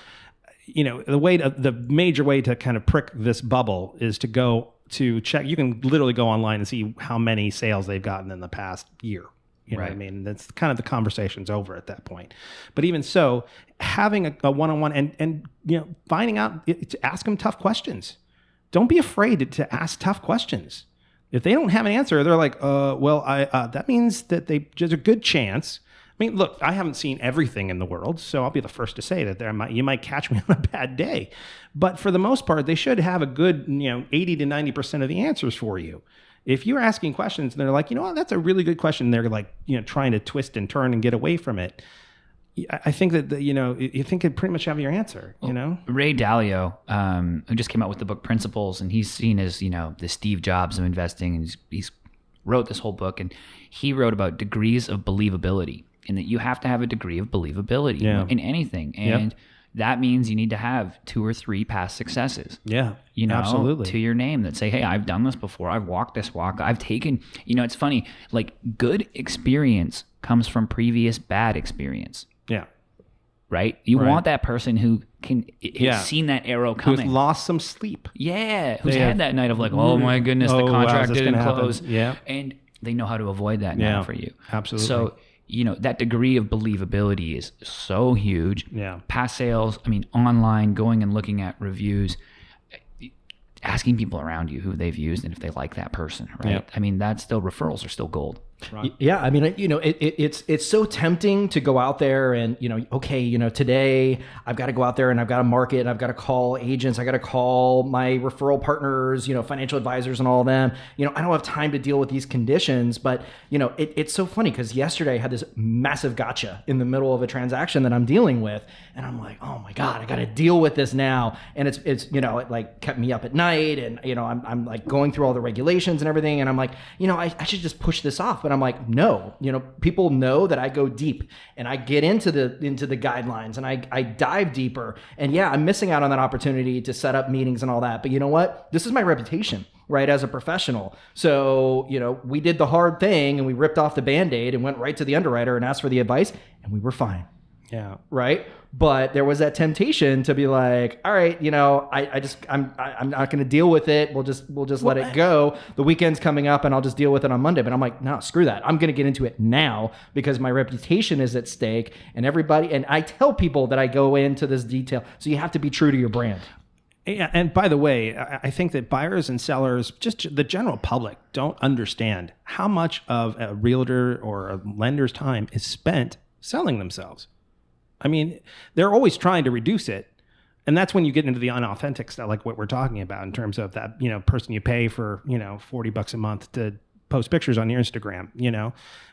major way to kind of prick this bubble is to go to check. You can literally go online and see how many sales they've gotten in the past year. You know what I mean? That's kind of the conversation's over at that point. But even so, having a one-on-one and finding out, to ask them tough questions. Don't be afraid to ask tough questions. If they don't have an answer, they're like, that means that there's a good chance. I mean, look, I haven't seen everything in the world, so I'll be the first to say that you might catch me on a bad day. But for the most part, they should have a good, 80 to 90% of the answers for you. If you're asking questions and they're like, that's a really good question, they're like, trying to twist and turn and get away from it, I think that, you think it pretty much have your answer, Ray Dalio, who just came out with the book Principles, and he's seen as, the Steve Jobs of investing, and he's wrote this whole book, and he wrote about degrees of believability, and that you have to have a degree of believability in anything. And that means you need to have 2 or 3 past successes. Yeah, absolutely. To your name that say, hey, I've done this before. I've walked this walk. I've taken, it's funny, like good experience comes from previous bad experience. Yeah. Right? You want that person who has seen that arrow coming. Who's lost some sleep. Yeah. Who's had that night of like, oh my goodness, the contract didn't close. Happen? Yeah. And they know how to avoid that now for you. Absolutely. So, that degree of believability is so huge. Yeah. Past sales, online, going and looking at reviews, asking people around you who they've used and if they like that person, right? Yeah. That's still, referrals are still gold. Right. Yeah, it's so tempting to go out there and today I've got to go out there and I've got to market and I've got to call agents, I got to call my referral partners, financial advisors and all of them. I don't have time to deal with these conditions, but it's so funny because yesterday I had this massive gotcha in the middle of a transaction that I'm dealing with, and I'm like, oh my god, I got to deal with this now, and it's it like kept me up at night, and I'm like going through all the regulations and everything, and I'm like, I should just push this off. But I'm like, no, people know that I go deep and I get into the guidelines and I dive deeper. And yeah, I'm missing out on that opportunity to set up meetings and all that. But you know what? This is my reputation, right, as a professional. So, we did the hard thing and we ripped off the Band-Aid and went right to the underwriter and asked for the advice, and we were fine. Yeah. Right. But there was that temptation to be like, all right, I'm not going to deal with it. We'll just let it go. The weekend's coming up and I'll just deal with it on Monday. But I'm like, no, screw that. I'm going to get into it now because my reputation is at stake, and I tell people that I go into this detail. So you have to be true to your brand. Yeah, and by the way, I think that buyers and sellers, just the general public, don't understand how much of a realtor or a lender's time is spent selling themselves. They're always trying to reduce it. And that's when you get into the unauthentic stuff, like what we're talking about in terms of that, person you pay for, $40 a month to post pictures on your Instagram,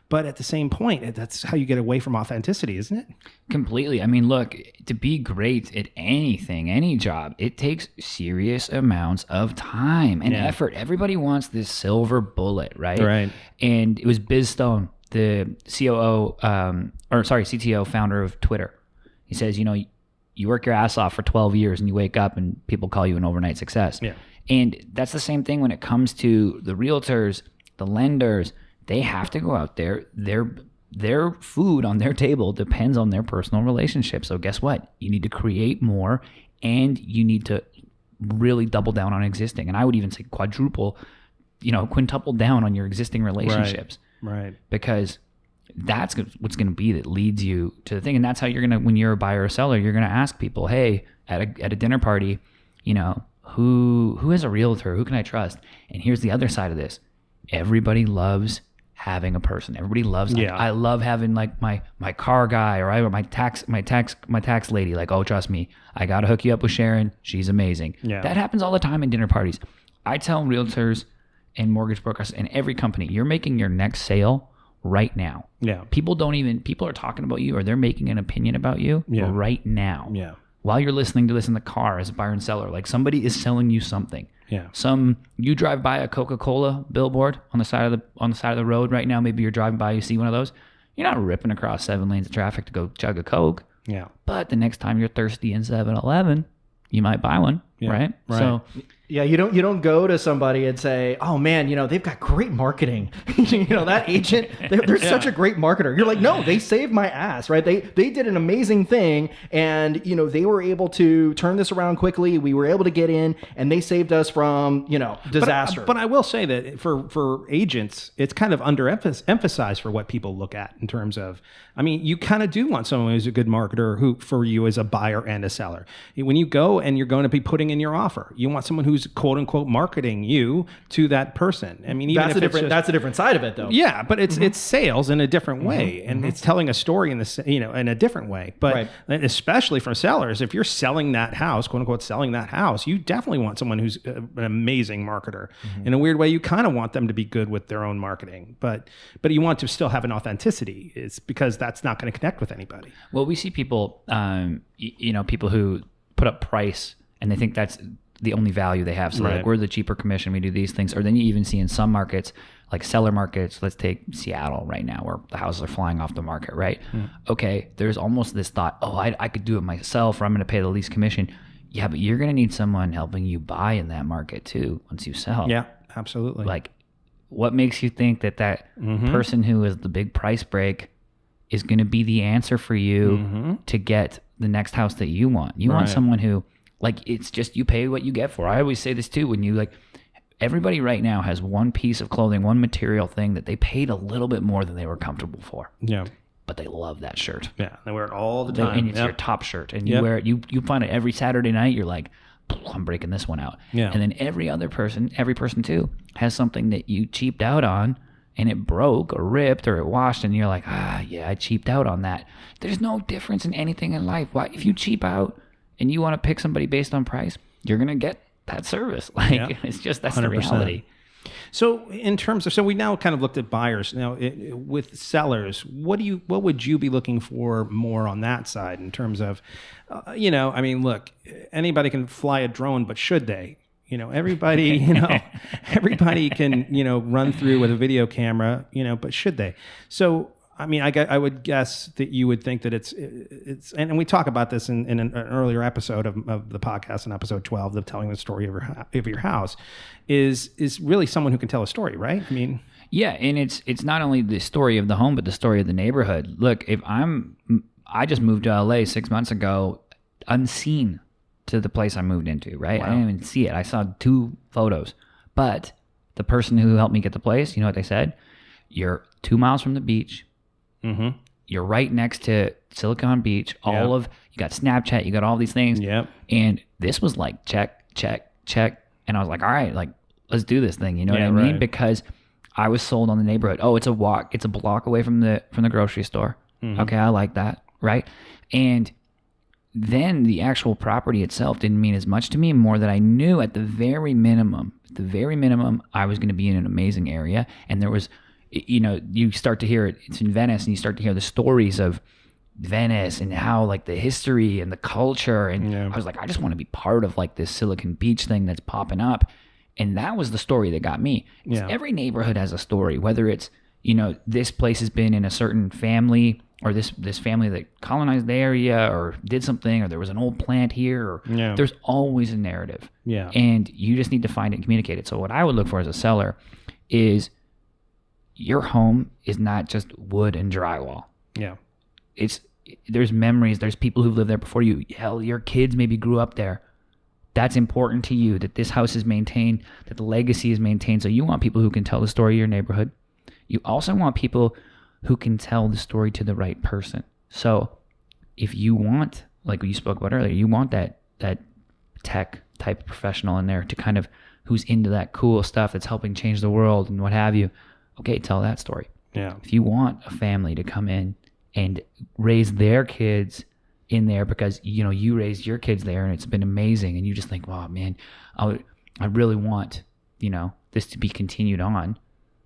But at the same point, that's how you get away from authenticity, isn't it? Completely. Look, to be great at anything, any job, it takes serious amounts of time and effort. Everybody wants this silver bullet, right? Right. And it was Biz Stone, the CTO founder of Twitter. He says, you work your ass off for 12 years and you wake up and people call you an overnight success. Yeah. And that's the same thing when it comes to the realtors, the lenders. They have to go out there. Their food on their table depends on their personal relationship. So guess what? You need to create more, and you need to really double down on existing. And I would even say quintuple down on your existing relationships. Right. Because that's what's going to be that leads you to the thing. And that's how you're going to, when you're a buyer or seller, you're going to ask people, hey, at a dinner party, who is a realtor? Who can I trust? And here's the other side of this. Everybody loves having a person. Everybody loves. Yeah. I love having like my car guy or my tax lady. Like, oh, trust me, I gotta hook you up with Sharon. She's amazing. Yeah. That happens all the time in dinner parties. I tell realtors and mortgage brokers and every company, you're making your next sale right now. Yeah. People are talking about you or they're making an opinion about you right now. Yeah. While you're listening to this in the car as a buyer and seller, like somebody is selling you something. Yeah. You drive by a Coca-Cola billboard on the side of the road right now. Maybe you're driving by, you see one of those. You're not ripping across 7 lanes of traffic to go chug a Coke. Yeah. But the next time you're thirsty in 7-Eleven, you might buy one, right? Right. So Yeah, you don't go to somebody and say, "Oh man, they've got great marketing." That agent, they're such a great marketer. You're like, "No, they saved my ass, right? They did an amazing thing, and they were able to turn this around quickly. We were able to get in, and they saved us from disaster." But I will say that for agents, it's kind of underemphasized for what people look at in terms of. I mean, you kind of do want someone who's a good marketer who for you is a buyer and a seller. When you go and you're going to be putting in your offer, you want someone who's quote unquote marketing you to that person. I mean, even that's a different side of it, though. Yeah, but it's sales in a different way, and it's telling a story in a different way. But especially for sellers, if you're selling that house, quote unquote, selling that house, you definitely want someone who's an amazing marketer. In a weird way, you kind of want them to be good with their own marketing, but you want to still have an authenticity. It's because that's not going to connect with anybody. Well, we see people, people who put up price and they think that's the only value they have. So like, we're the cheaper commission, we do these things. Or then you even see in some markets, like seller markets, let's take Seattle right now where the houses are flying off the market, right? Okay, there's almost this thought, oh, I could do it myself, or I'm going to pay the least commission. Yeah, but you're going to need someone helping you buy in that market too once you sell. Yeah, absolutely. Like, what makes you think that person who is the big price break is going to be the answer for you to get the next house that you want? You want someone who, like, it's just you pay what you get for. I always say this too, when you everybody right now has one piece of clothing, one material thing that they paid a little bit more than they were comfortable for. Yeah. But they love that shirt. Yeah, they wear it all the time. And it's your top shirt. And you wear it, you find it every Saturday night, you're like, I'm breaking this one out. Yeah. And then every person too, has something that you cheaped out on and it broke or ripped or it washed and you're like, I cheaped out on that. There's no difference in anything in life. Why, if you cheap out and you want to pick somebody based on price, you're going to get that service. It's just, that's 100%. The reality. So in terms of, we now kind of looked at buyers. Now with sellers, what would you be looking for more on that side in terms of, I mean, look, anybody can fly a drone, but should they? Everybody, everybody can, run through with a video camera, but should they? So, I mean, I would guess that you would think that it's, and we talk about this in an earlier episode of the podcast, in episode 12, of telling the story of your house, is really someone who can tell a story, right? I mean, yeah, and it's not only the story of the home, but the story of the neighborhood. Look, I just moved to LA 6 months ago, unseen to the place I moved into, right? Wow. I didn't even see it. I saw 2 photos, but the person who helped me get the place, you know what they said? You're 2 miles from the beach. Mm-hmm. You're right next to Silicon Beach. You got Snapchat, you got all these things. Yep. And this was like, check. And I was like, all right, like, let's do this thing. You know what I mean? Right. Because I was sold on the neighborhood. Oh, it's a block away from the grocery store. Mm-hmm. Okay, I like that. Right. And then the actual property itself didn't mean as much to me, more that I knew at the very minimum, I was going to be in an amazing area. And there was, you start to hear it's in Venice, and you start to hear the stories of Venice and how, like, the history and the culture. And I was like, I just want to be part of, like, this Silicon Beach thing that's popping up. And that was the story that got me. Yeah. Every neighborhood has a story, whether it's, this place has been in a certain family, or this family that colonized the area or did something, or there was an old plant here, or there's always a narrative. Yeah. And you just need to find it and communicate it. So what I would look for as a seller is, your home is not just wood and drywall. Yeah. There's memories, there's people who've lived there before you. Hell, your kids maybe grew up there. That's important to you, that this house is maintained, that the legacy is maintained. So you want people who can tell the story of your neighborhood. You also want people who can tell the story to the right person. So if you want, like you spoke about earlier, you want that tech type professional in there to kind of, who's into that cool stuff that's helping change the world and what have you. Okay, tell that story. Yeah. If you want a family to come in and raise their kids in there because, you know, you raised your kids there and it's been amazing, and you just think, wow, man, I really want, you know, this to be continued on.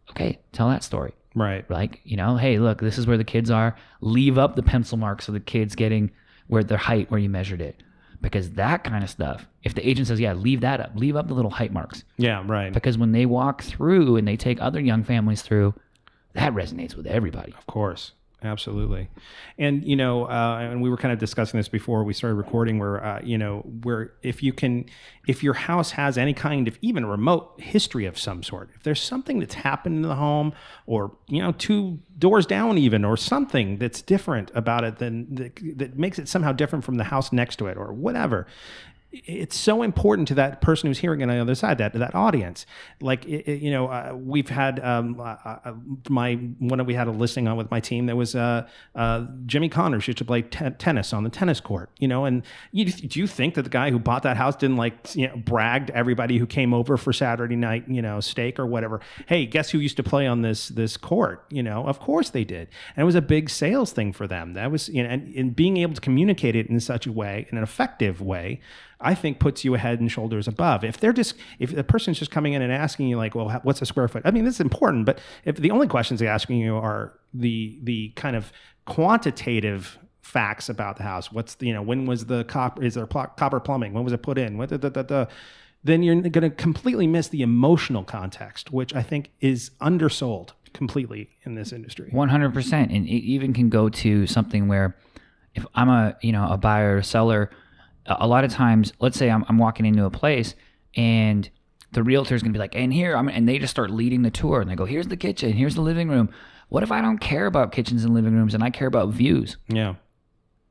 Okay, tell that story. Right. Like, you know, hey, look, this is where the kids are. Leave up the pencil marks of the kids getting where their height, where you measured it. Because that kind of stuff, if the agent says, yeah, leave that up, leave up the little height marks. Yeah, right. Because when they walk through and they take other young families through, that resonates with everybody. Of course. Absolutely. And, you know, and we were kind of discussing this before we started recording where, you know, where if your house has any kind of even remote history of some sort, if there's something that's happened in the home or, you know, 2 doors down even, or something that's different about it that makes it somehow different from the house next to it or whatever, it's so important to that person who's hearing it on the other side, that audience. Like, you know, we've had we had a listing on with my team that was Jimmy Connors used to play tennis on the tennis court, you know, and do you think that the guy who bought that house didn't, like, you know, brag to everybody who came over for Saturday night, you know, steak or whatever? Hey, guess who used to play on this court? You know, of course they did. And it was a big sales thing for them. That was, you know, and being able to communicate it in such a way, in an effective way, I think puts you head and shoulders above. If the person's just coming in and asking you, like, well, what's a square foot? I mean, this is important, but if the only questions they're asking you are the kind of quantitative facts about the house, what's the, you know, when was the copper, is there copper plumbing? When was it put in? Then you're going to completely miss the emotional context, which I think is undersold completely in this industry. 100%. And it even can go to something where if I'm a buyer or seller, a lot of times, let's say I'm walking into a place and the realtor's going to be like, and they just start leading the tour and they go, here's the kitchen, here's the living room. What if I don't care about kitchens and living rooms and I care about views? Yeah.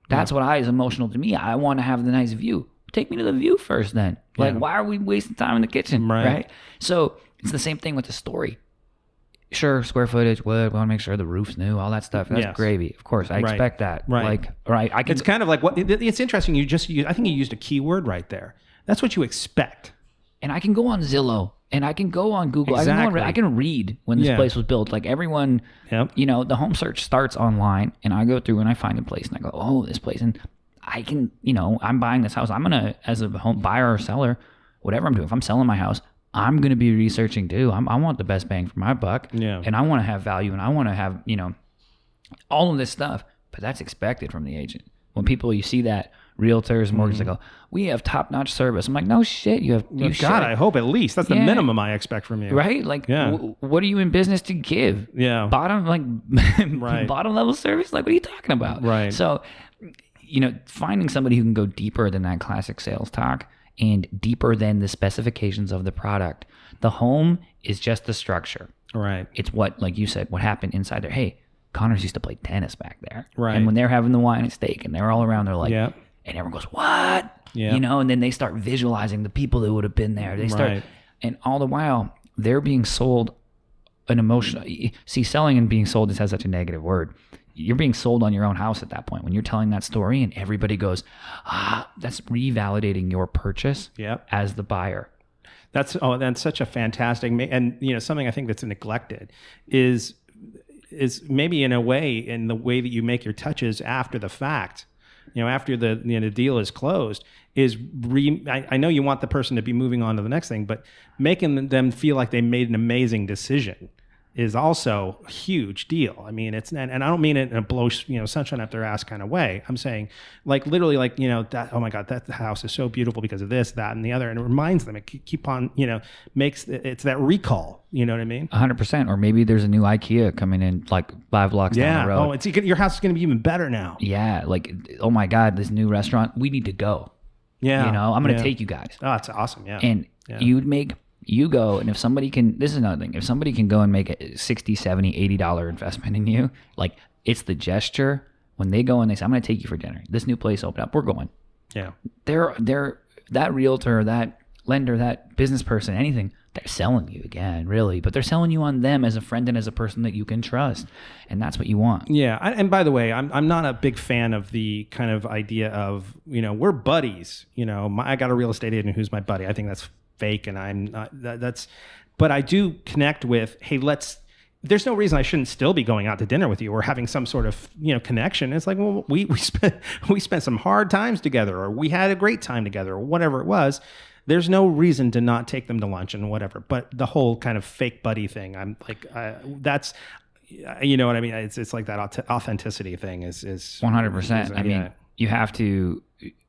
That's what is emotional to me. I want to have the nice view. Take me to the view first then. Like, why are we wasting time in the kitchen? Right? So it's the same thing with the story. Sure, square footage, wood, we want to make sure the roof's new, all that stuff. That's gravy. Of course, I expect that. Right. Like, it's kind of like it's interesting. I think you used a key word right there. That's what you expect. And I can go on Zillow and I can go on Google. Exactly. I can read when this place was built. Like everyone, you know, the home search starts online and I go through and I find a place and I go, oh, this place. And I can, you know, I'm buying this house. I'm going to, as a home buyer or seller, whatever I'm doing, if I'm selling my house, I'm going to be researching too. I want the best bang for my buck. Yeah. And I want to have value and I want to have, you know, all of this stuff. But that's expected from the agent. When you see that, realtors, mortgages, they go, we have top-notch service. I'm like, no shit. God, I hope at least. That's the minimum I expect from you. Right? Like, what are you in business to give? Yeah. Bottom level service? Like, what are you talking about? Right. So, you know, finding somebody who can go deeper than that classic sales talk and deeper than the specifications of the product. The home is just the structure. Right. It's what, like you said, what happened inside there. Hey, Connors used to play tennis back there. Right. And when they're having the wine and steak and they're all around, they're like, and everyone goes, what? Yeah. You know, and then they start visualizing the people that would have been there. They start, and all the while, they're being sold an emotional. See, selling and being sold just has such a negative word. You're being sold on your own house at that point when you're telling that story and everybody goes, that's revalidating your purchase as the buyer. That's such a fantastic, and you know, something I think that's neglected is maybe in a way, in the way that you make your touches after the fact, you know, after the deal is closed, is I know you want the person to be moving on to the next thing, but making them feel like they made an amazing decision is also a huge deal. I mean, and I don't mean it in a blow, you know, sunshine up their ass kind of way. I'm saying, like, literally, like, you know, that, oh my God, that house is so beautiful because of this, that, and the other, and it reminds them. It keep on, you know, it's that recall. You know what I mean? 100%. Or maybe there's a new IKEA coming in like 5 blocks down the road. Oh, your house is going to be even better now. Yeah, like, oh my God, this new restaurant, we need to go. Yeah, you know, I'm going to take you guys. Oh, that's awesome. Yeah, and you go, and if somebody can, this is another thing, if somebody can go and make a $60, $70, $80 investment in you, like, it's the gesture. When they go and they say, I'm going to take you for dinner. This new place opened up. We're going. Yeah. They're that realtor, that lender, that business person, anything, they're selling you again, really. But they're selling you on them as a friend and as a person that you can trust. And that's what you want. Yeah. And by the way, I'm not a big fan of the kind of idea of, you know, we're buddies. You know, I got a real estate agent who's my buddy. I think that's fake, and I'm not. But I do connect with, hey, there's no reason I shouldn't still be going out to dinner with you or having some sort of, connection. It's like, well, we spent some hard times together, or we had a great time together, or whatever it was. There's no reason to not take them to lunch and whatever. But the whole kind of fake buddy thing, I'm like, that's, you know what I mean? It's like that authenticity thing is 100%. I mean, you have to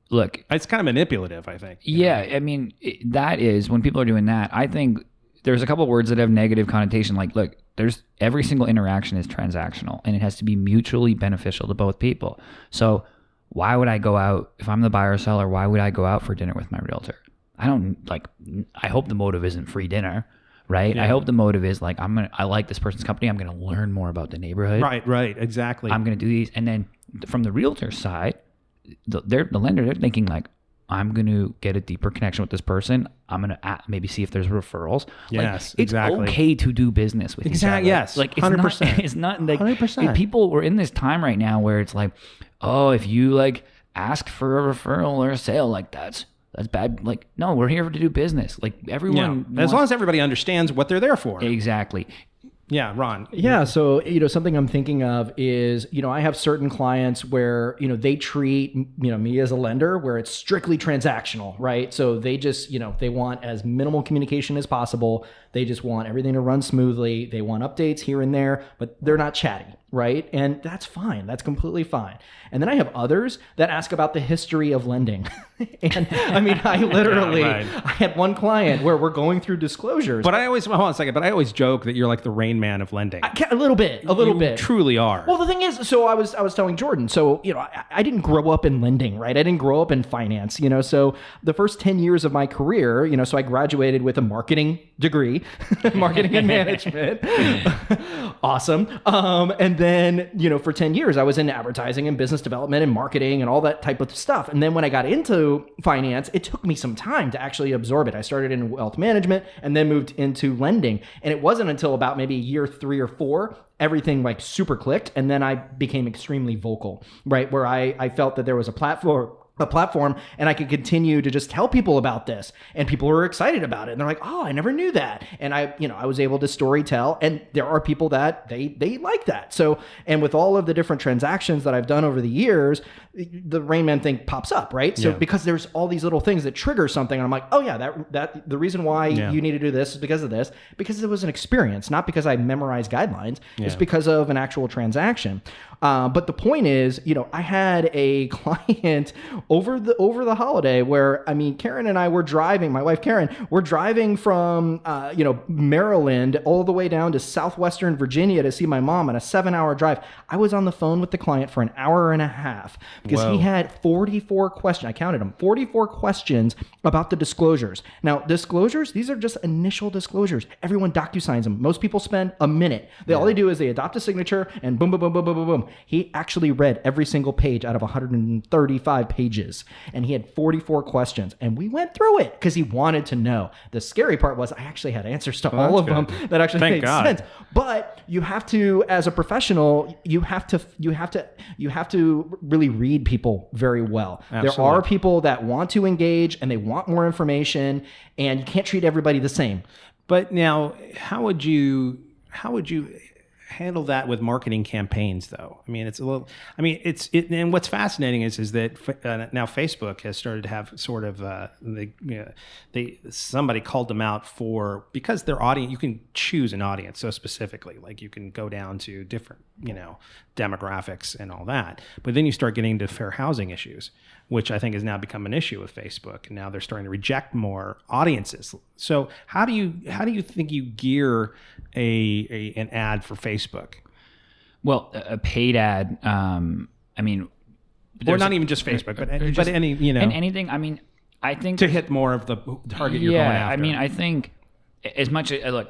look. It's kind of manipulative, I think. Yeah. I mean, that is when people are doing that. I think there's a couple of words that have negative connotation. Like, look, every single interaction is transactional, and it has to be mutually beneficial to both people. So why would I go out if I'm the buyer or seller? Why would I go out for dinner with my realtor? I hope the motive isn't free dinner, right? Yeah. I hope the motive is like, I like this person's company. I'm going to learn more about the neighborhood. Right. Exactly. I'm going to do these. And then from the realtor side, the lender, they're thinking like, I'm going to get a deeper connection with this person. I'm going to maybe see if there's referrals. Yes, it's exactly. It's okay to do business with each other. Yes, like 100%. It's not like 100%. People we're in this time right now where it's like, oh, if you like ask for a referral or a sale, like that's bad. Like, no, we're here to do business. Like everyone, as long as everybody understands what they're there for. Exactly. Yeah, Ron. Yeah, so something I'm thinking of is I have certain clients where they treat me as a lender where it's strictly transactional, right? So they just they want as minimal communication as possible. They just want everything to run smoothly. They want updates here and there, but they're not chatty, right? And that's fine. That's completely fine. And then I have others that ask about the history of lending. And I mean, I literally, I had one client where we're going through disclosures. But hold on a second. But I always joke that you're like the Rain Man of lending. A little bit. You truly are. Well, the thing is, so I was telling Jordan, so, I didn't grow up in lending, right? I didn't grow up in finance, so the first 10 years of my career, so I graduated with a marketing degree, marketing and management. Awesome. And then, for 10 years, I was in advertising and business development and marketing and all that type of stuff. And then when I got into finance, it took me some time to actually absorb it. I started in wealth management and then moved into lending. And it wasn't until about maybe year 3 or 4, everything like super clicked. And then I became extremely vocal, right? Where I felt that there was a platform and I could continue to just tell people about this, and people were excited about it, and they're like, oh, I never knew that. And I was able to story tell, and there are people that they like that. So, and with all of the different transactions that I've done over the years, the Rain Man thing pops up, right? So because there's all these little things that trigger something, and I'm like, oh yeah, that the reason why you need to do this is because of this, because it was an experience, not because I memorized guidelines. It's because of an actual transaction. But the point is, I had a client over the holiday where, Karen and I were driving, my wife Karen, we're driving from, Maryland all the way down to southwestern Virginia to see my mom on a 7-hour drive. I was on the phone with the client for an hour and a half because he had 44 questions. I counted them, 44 questions about the disclosures. Now, disclosures, these are just initial disclosures. Everyone DocuSigns them. Most people spend a minute. All they do is they adopt a signature and boom, boom, boom, boom, boom, boom, boom. He actually read every single page out of 135 pages, and he had 44 questions, and we went through it because he wanted to know. The scary part was I actually had answers to all of them that actually made sense. But you have to, as a professional, you have to really read people very well. Absolutely. There are people that want to engage and they want more information, and you can't treat everybody the same. But now, how would you handle that with marketing campaigns, though? And what's fascinating is that now Facebook has started to have sort of somebody called them out because their audience, you can choose an audience so specifically, like you can go down to different demographics and all that, but then you start getting into fair housing issues, which I think has now become an issue with Facebook, and now they're starting to reject more audiences. So how do you think you gear an ad for Facebook? Well, a paid ad, or not even just Facebook, but any and anything. I think to hit more of the target you're going after. I think as much as look,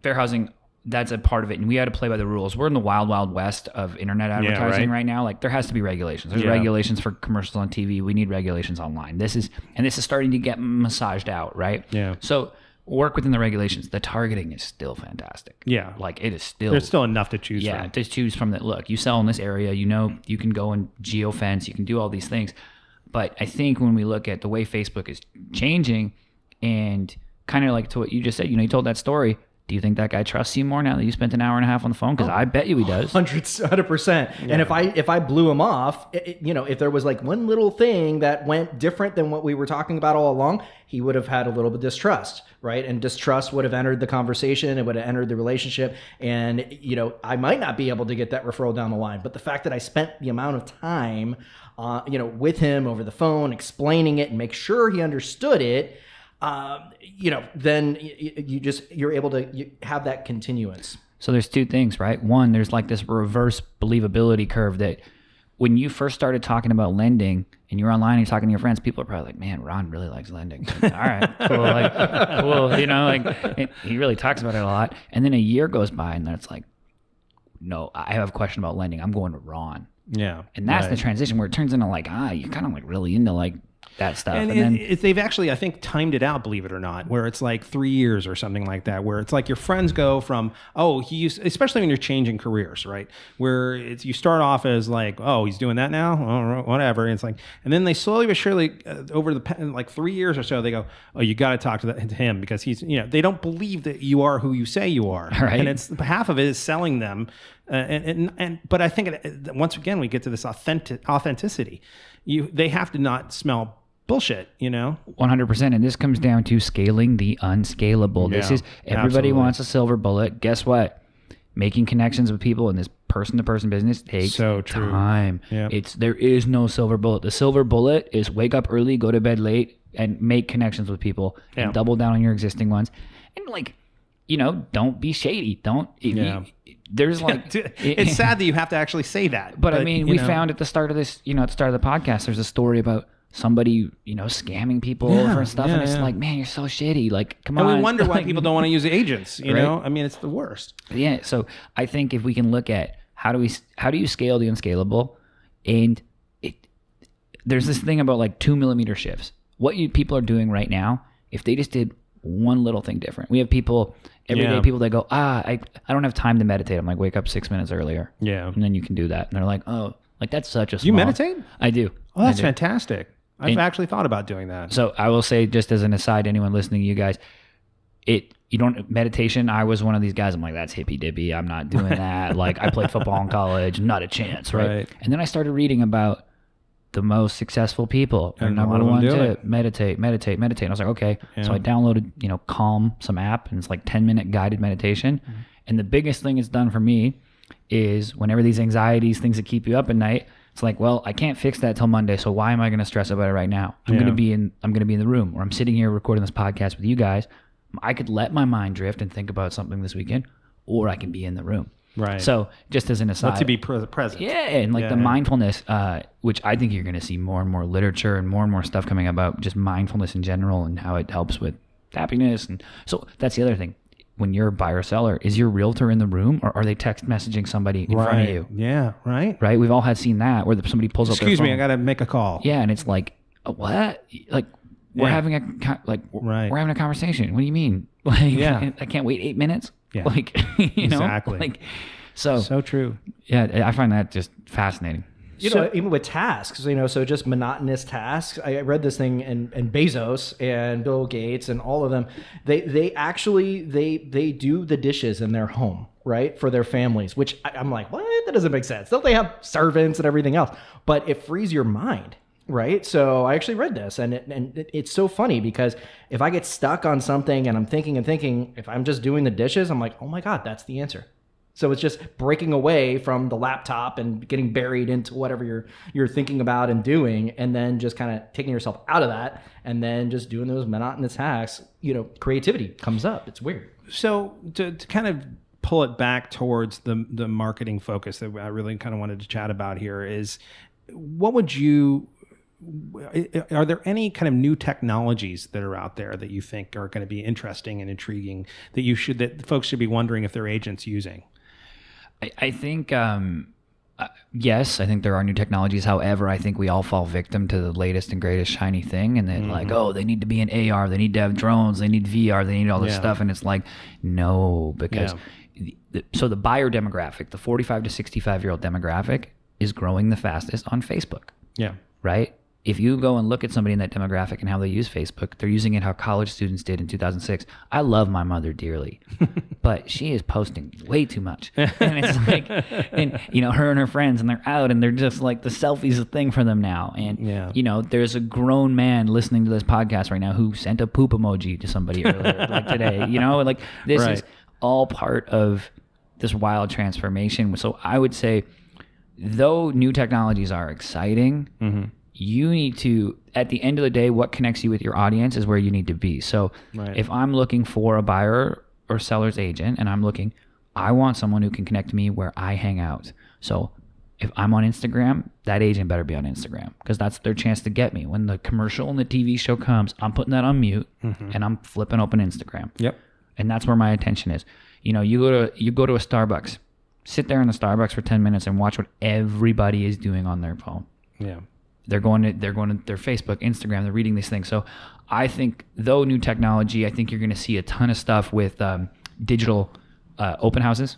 fair housing, that's a part of it, and we had to play by the rules. We're in the wild, wild west of internet advertising right now. Like, there has to be regulations. There's regulations for commercials on TV. We need regulations online. This is starting to get massaged out, right? Yeah. So work within the regulations. The targeting is still fantastic. Yeah. Like, it is still... There's still enough to choose from. Yeah, to choose from that. Look, you sell in this area, you can go and geofence, you can do all these things. But I think when we look at the way Facebook is changing, and kind of like to what you just said, you told that story, do you think that guy trusts you more now that you spent an hour and a half on the phone? Because I bet you he does. 100%. And if I blew him off, if there was like one little thing that went different than what we were talking about all along, he would have had a little bit of distrust, right? And distrust would have entered the conversation. It would have entered the relationship. And, I might not be able to get that referral down the line. But the fact that I spent the amount of time, with him over the phone, explaining it and make sure he understood it, then you're able to have that continuance. So there's two things, right? One, there's like this reverse believability curve that when you first started talking about lending and you're online and you're talking to your friends, people are probably like, man, Ron really likes lending. Like, all right, cool. He really talks about it a lot. And then a year goes by and then it's like, no, I have a question about lending. I'm going to Ron. Yeah. And that's the transition where it turns into like, you're kind of like really into like that stuff. And then they've actually, I think, timed it out, believe it or not, where it's like 3 years or something like that, where it's like your friends go from, especially when you're changing careers, right? Where you start off as like, he's doing that now? Oh, whatever. And it's like, and then they slowly but surely, over like 3 years or so, they go, you got to talk to him because he's, they don't believe that you are who you say you are. Right. And it's half of it is selling them. But I think once again, we get to this authenticity. They have to not smell bullshit, 100%. And this comes down to scaling the unscalable. Yeah, This is everybody absolutely. wants a silver bullet. Guess what? Making connections with people in this person-to-person business takes time. Yeah. There is no silver bullet. The silver bullet is wake up early, go to bed late, and make connections with people and double down on your existing ones. And don't be shady. There's like it's sad that you have to actually say that. But I mean, we found at the start of this, at the start of the podcast, there's a story about somebody, scamming people for stuff. And it's like, man, you're so shitty. Like, come on. And we wonder why people don't want to use agents, you Right? know? I mean, it's the worst. Yeah. So I think if we can look at how do you scale the unscalable? And there's this thing about like 2 millimeter shifts. What people are doing right now, if they just did one little thing different. We have people every day, people that go, I don't have time to meditate. I'm like, wake up 6 minutes earlier. Yeah. And then you can do that. And they're like, that's such a small. You meditate? I do. Oh, that's fantastic. I've actually thought about doing that. So I will say, just as an aside, anyone listening, you guys, meditation, I was one of these guys. I'm like, that's hippy dippy. I'm not doing that. Like, I played football in college, not a chance, right? And then I started reading about the most successful people. And number one to meditate. And I was like, okay. Yeah. So I downloaded, Calm, some app, and it's like 10-minute guided meditation. Mm-hmm. And the biggest thing it's done for me is whenever these anxieties, things that keep you up at night, it's like, well, I can't fix that till Monday. So why am I going to stress about it right now? I'm going to be in the room, or I'm sitting here recording this podcast with you guys. I could let my mind drift and think about something this weekend, or I can be in the room. Right. So just as an aside, to be present. Yeah. And like the mindfulness, which I think you're going to see more and more literature and more stuff coming about just mindfulness in general and how it helps with happiness. And so that's the other thing. When you're a buyer or seller, is your realtor in the room, or are they text messaging somebody in front of you? Yeah. Right. Right. We've all seen that where somebody pulls up their phone. Excuse me, I got to make a call. Yeah. And it's like, what? Like, we're having we're having a conversation. What do you mean? Like, I can't wait 8 minutes. Yeah. Like, exactly. Like, so true. Yeah. I find that just fascinating. Even with tasks, so just monotonous tasks. I read this thing, and Bezos and Bill Gates and all of them, they actually do the dishes in their home, right, for their families, which I'm like, what? That doesn't make sense. Don't they have servants and everything else? But it frees your mind, right? So I actually read this, and it's so funny because if I get stuck on something and I'm thinking, if I'm just doing the dishes, I'm like, oh my God, that's the answer. So it's just breaking away from the laptop and getting buried into whatever you're thinking about and doing, and then just kind of taking yourself out of that and then just doing those monotonous tasks. Creativity comes up. It's weird. So to kind of pull it back towards the marketing focus that I really kind of wanted to chat about here is, are there any kind of new technologies that are out there that you think are going to be interesting and intriguing that folks should be wondering if their agent's using? I think, yes, I think there are new technologies. However, I think we all fall victim to the latest and greatest shiny thing. And then they need to be in AR. They need to have drones. They need VR. They need all this stuff. And it's like, no, because so the buyer demographic, the 45 to 65-year-old demographic is growing the fastest on Facebook. Yeah. Right? if you go and look at somebody in that demographic and how they use Facebook, they're using it how college students did in 2006. I love my mother dearly, but she is posting way too much. And it's like, and her and her friends, and they're out, and they're just like, the selfie's a thing for them now. And, there's a grown man listening to this podcast right now who sent a poop emoji to somebody earlier, like today, like this is all part of this wild transformation. So I would say, though new technologies are exciting, you need to, at the end of the day, what connects you with your audience is where you need to be. So if I'm looking for a buyer or seller's agent, and I want someone who can connect to me where I hang out. So if I'm on Instagram, that agent better be on Instagram, because that's their chance to get me. When the commercial and the TV show comes, I'm putting that on mute and I'm flipping open Instagram. Yep. And that's where my attention is. You go to a Starbucks, sit there in the Starbucks for 10 minutes and watch what everybody is doing on their phone. Yeah. They're going to their Facebook, Instagram. They're reading these things. So I think, though new technology, I think you're going to see a ton of stuff with digital open houses.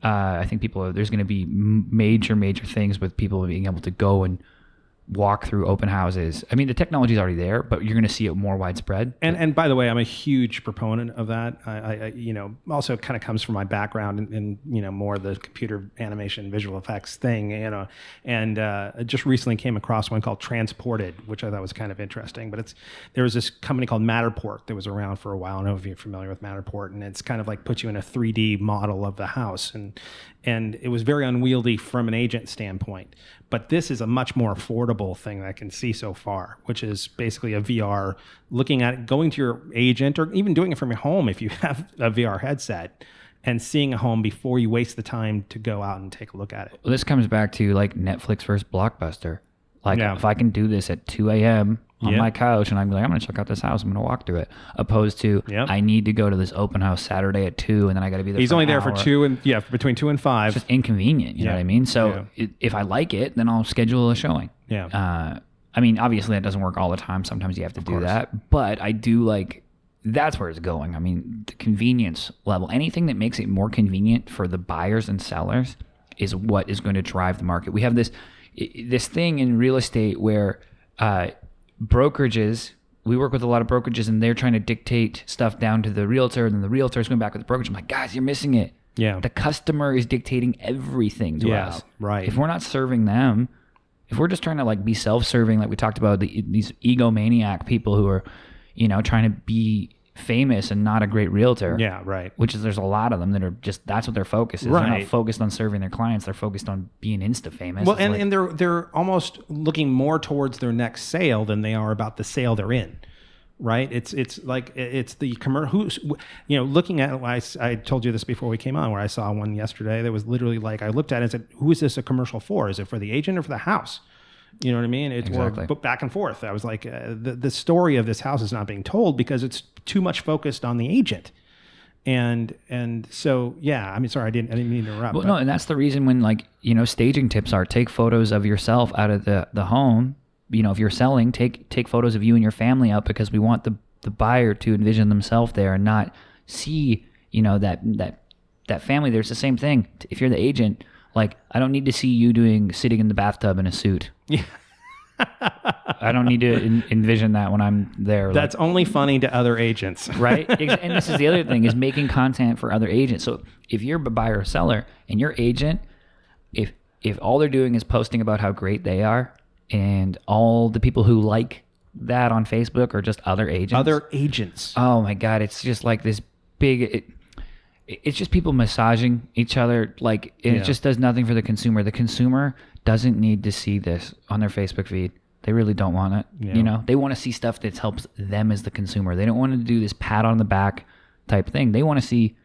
I think there's going to be major things with people being able to go and walk through open houses. I mean, the technology is already there, but you're going to see it more widespread. And by the way, I'm a huge proponent of that. I also kind of comes from my background in more the computer animation, visual effects thing, and I just recently came across one called Transported, which I thought was kind of interesting. But there was this company called Matterport that was around for a while. I don't know if you're familiar with Matterport, and it's kind of like puts you in a 3D model of the house, and it was very unwieldy from an agent standpoint. But this is a much more affordable thing that I can see so far, which is basically a VR, looking at it, going to your agent, or even doing it from your home if you have a VR headset, and seeing a home before you waste the time to go out and take a look at it. Well, this comes back to like Netflix versus Blockbuster. Like if I can do this at 2 a.m. on my couch, and I'm like, I'm going to check out this house, I'm going to walk through it, opposed to I need to go to this open house Saturday at 2, and then I got to be there. He's only there for 2 and between 2 and 5. It's just inconvenient. You know what I mean? So if I like it, then I'll schedule a showing. Yeah. I mean, obviously that doesn't work all the time. Sometimes you have to do that, but I do like. That's where it's going. I mean, the convenience level, anything that makes it more convenient for the buyers and sellers is what is going to drive the market. We have this thing in real estate where brokerages, we work with a lot of brokerages, and they're trying to dictate stuff down to the realtor, and then the realtor is going back with the brokerage. I'm like, guys, you're missing it. Yeah. The customer is dictating everything to us. Right. If we're not serving them, if we're just trying to like be self-serving, like we talked about, these egomaniac people who are, trying to be famous and not a great realtor. Yeah, right. Which is, there's a lot of them that are just, that's what their focus is. Right. They're not focused on serving their clients. They're focused on being Insta famous. Well, and they're almost looking more towards their next sale than they are about the sale they're in. Right. It's like, it's the commercial, looking at, I told you this before we came on, where I saw one yesterday that was literally like, I looked at it and said, who is this a commercial for? Is it for the agent or for the house? You know what I mean? It's exactly. Back and forth. I was like, the story of this house is not being told because it's too much focused on the agent. And so, yeah, I mean, sorry, I didn't mean to interrupt. Well, no, and that's the reason when staging tips are, take photos of yourself out of the home. If you're selling, take photos of you and your family out, because we want the buyer to envision themselves there and not see, that family there. It's the same thing. If you're the agent, like, I don't need to see you sitting in the bathtub in a suit. Yeah. I don't need to envision that when I'm there. That's only funny to other agents. Right? And this is the other thing, is making content for other agents. So if you're a buyer or seller and your agent, if all they're doing is posting about how great they are, and all the people who like that on Facebook are just other agents. Oh my God. It's just like this big, it's just people massaging each other. It just does nothing for the consumer. The consumer doesn't need to see this on their Facebook feed. They really don't want it. Yeah. They want to see stuff that helps them as the consumer. They don't want to do this pat on the back type thing. They want to see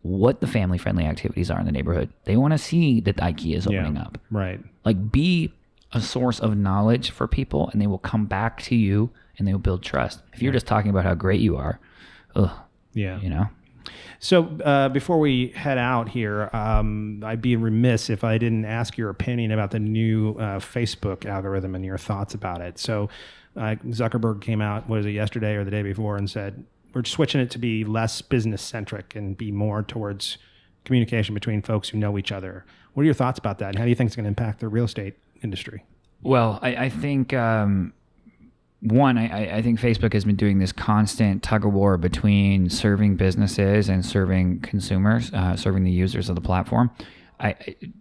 what the family friendly activities are in the neighborhood. They want to see that IKEA is opening up. Right. Be a source of knowledge for people, and they will come back to you and they will build trust. If you're just talking about how great you are, So before we head out here, I'd be remiss if I didn't ask your opinion about the new Facebook algorithm and your thoughts about it. So Zuckerberg came out, yesterday or the day before, and said, we're switching it to be less business centric and be more towards communication between folks who know each other. What are your thoughts about that? And how do you think it's going to impact the real estate industry? Well, I think one, I think Facebook has been doing this constant tug of war between serving businesses and serving consumers, serving the users of the platform.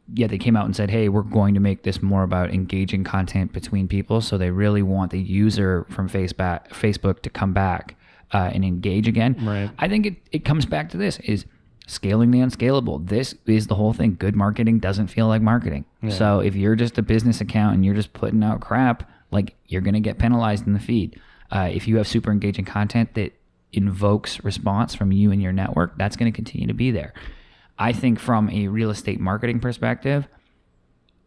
They came out and said, hey, we're going to make this more about engaging content between people. So they really want the user from Facebook to come back and engage again. Right. I think it comes back to this, is scaling the unscalable. This is the whole thing. Good marketing doesn't feel like marketing. Yeah. So if you're just a business account and you're just putting out crap, like, you're going to get penalized in the feed. If you have super engaging content that invokes response from you and your network, that's going to continue to be there. I think from a real estate marketing perspective,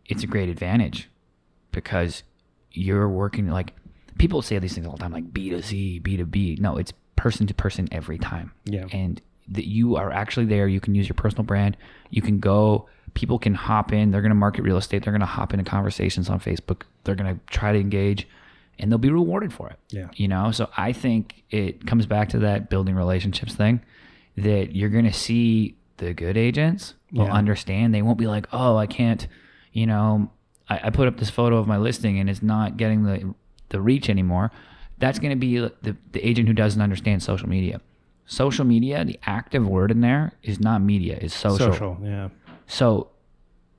it's a great advantage because you're working, like, people say these things all the time, like B2C, B2B. No, it's person to person every time. Yeah. And that you are actually there. You can use your personal brand. You can go, people can hop in. They're going to market real estate. They're going to hop into conversations on Facebook. They're going to try to engage, and they'll be rewarded for it. Yeah. You know, so I think it comes back to that building relationships thing, that you're going to see the good agents will understand. They won't be like, oh, I can't, you know, I put up this photo of my listing and it's not getting the reach anymore. That's going to be the agent who doesn't understand social media. Social media, the active word in there is not media, it's social. Social, yeah. So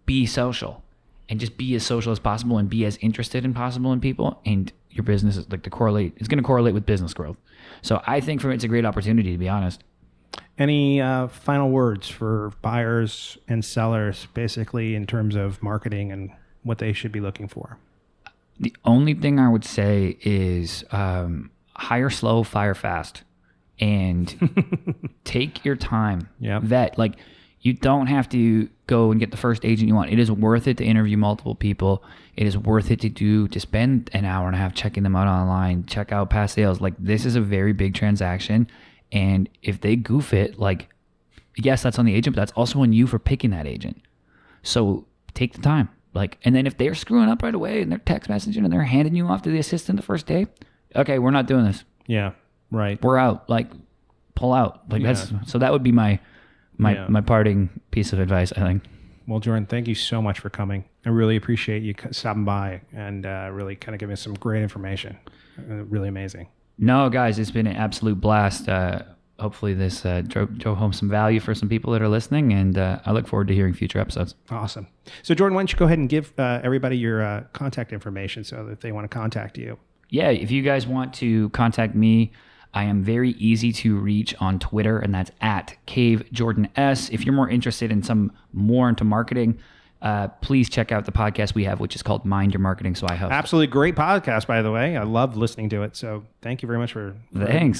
be social and just be as social as possible and be as interested as possible in people, and your business is it's going to correlate with business growth. So I think it's a great opportunity, to be honest. Any final words for buyers and sellers, basically, in terms of marketing and what they should be looking for? The only thing I would say is hire slow, fire fast, and take your time. Yeah. Vet. Like, you don't have to go and get the first agent you want. It is worth it to interview multiple people. It is worth it to spend an hour and a half checking them out online, check out past sales. Like, this is a very big transaction. And if they goof it, like, yes, that's on the agent, but that's also on you for picking that agent. So take the time. Like, and then if they're screwing up right away and they're text messaging and they're handing you off to the assistant the first day, okay, we're not doing this. Yeah, right. We're out. Like, pull out. Like, so that would be my parting piece of advice, I think. Well, Jordan, thank you so much for coming. I really appreciate you stopping by and really kind of giving us some great information. Really amazing. No, guys, it's been an absolute blast. Hopefully this drove home some value for some people that are listening, and I look forward to hearing future episodes. Awesome. So, Jordan, why don't you go ahead and give everybody your contact information so that if they want to contact you. Yeah, if you guys want to contact me, I am very easy to reach on Twitter, and that's at CaveJordanS. If you're more interested in more into marketing, please check out the podcast we have, which is called Mind Your Marketing. So I host. Absolutely great podcast, by the way. I love listening to it. So thank you very much for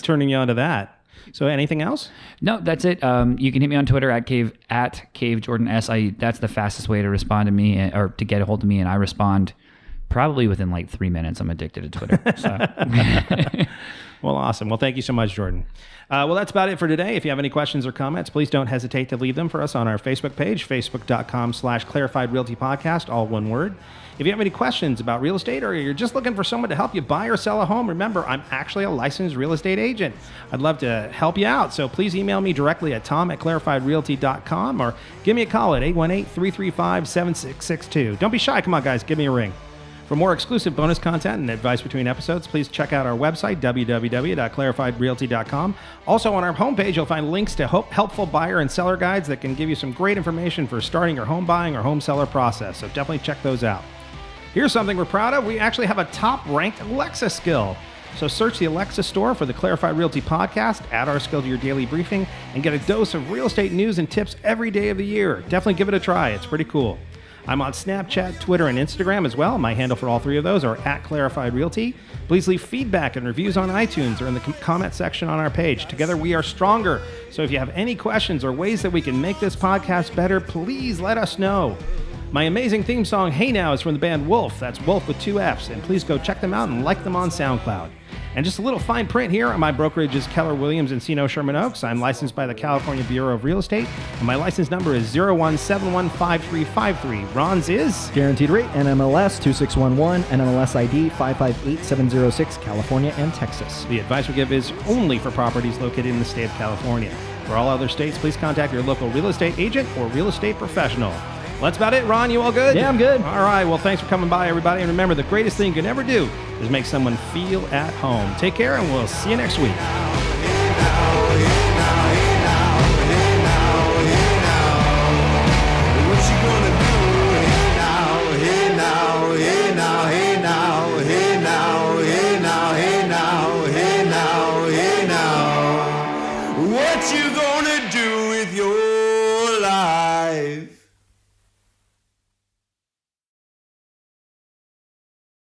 turning me on to that. So anything else? No, that's it. You can hit me on Twitter at CaveJordanS. That's the fastest way to respond to me or to get a hold of me, and I respond probably within like 3 minutes. I'm addicted to Twitter. So. Well, awesome. Well, thank you so much, Jordan. Well, that's about it for today. If you have any questions or comments, please don't hesitate to leave them for us on our Facebook page, facebook.com/Clarified Realty Podcast, all one word. If you have any questions about real estate or you're just looking for someone to help you buy or sell a home, remember, I'm actually a licensed real estate agent. I'd love to help you out. So please email me directly at tom@clarifiedrealty.com or give me a call at 818-335-7662. Don't be shy. Come on, guys. Give me a ring. For more exclusive bonus content and advice between episodes, please check out our website, www.clarifiedrealty.com. Also on our homepage, you'll find links to helpful buyer and seller guides that can give you some great information for starting your home buying or home seller process. So definitely check those out. Here's something we're proud of. We actually have a top-ranked Alexa skill. So search the Alexa store for the Clarified Realty Podcast, add our skill to your daily briefing, and get a dose of real estate news and tips every day of the year. Definitely give it a try. It's pretty cool. I'm on Snapchat, Twitter, and Instagram as well. My handle for all three of those are @ClarifiedRealty. Please leave feedback and reviews on iTunes or in the comment section on our page. Together we are stronger. So if you have any questions or ways that we can make this podcast better, please let us know. My amazing theme song, Hey Now, is from the band Wolf. That's Wolf with 2 Fs. And please go check them out and like them on SoundCloud. And just a little fine print here. My brokerage is Keller Williams in Encino, Sherman Oaks. I'm licensed by the California Bureau of Real Estate. And my license number is 01715353. Ron's is? Guaranteed rate, NMLS 2611, NMLS ID 558706, California and Texas. The advice we give is only for properties located in the state of California. For all other states, please contact your local real estate agent or real estate professional. Well, that's about it. Ron, you all good? Yeah, I'm good. All right. Well, thanks for coming by, everybody. And remember, the greatest thing you can ever do is make someone feel at home. Take care, and we'll see you next week. What you gonna do? Hey now, hey now, hey now, hey now, hey now, hey now, hey now, hey now, hey now. What you gonna do with your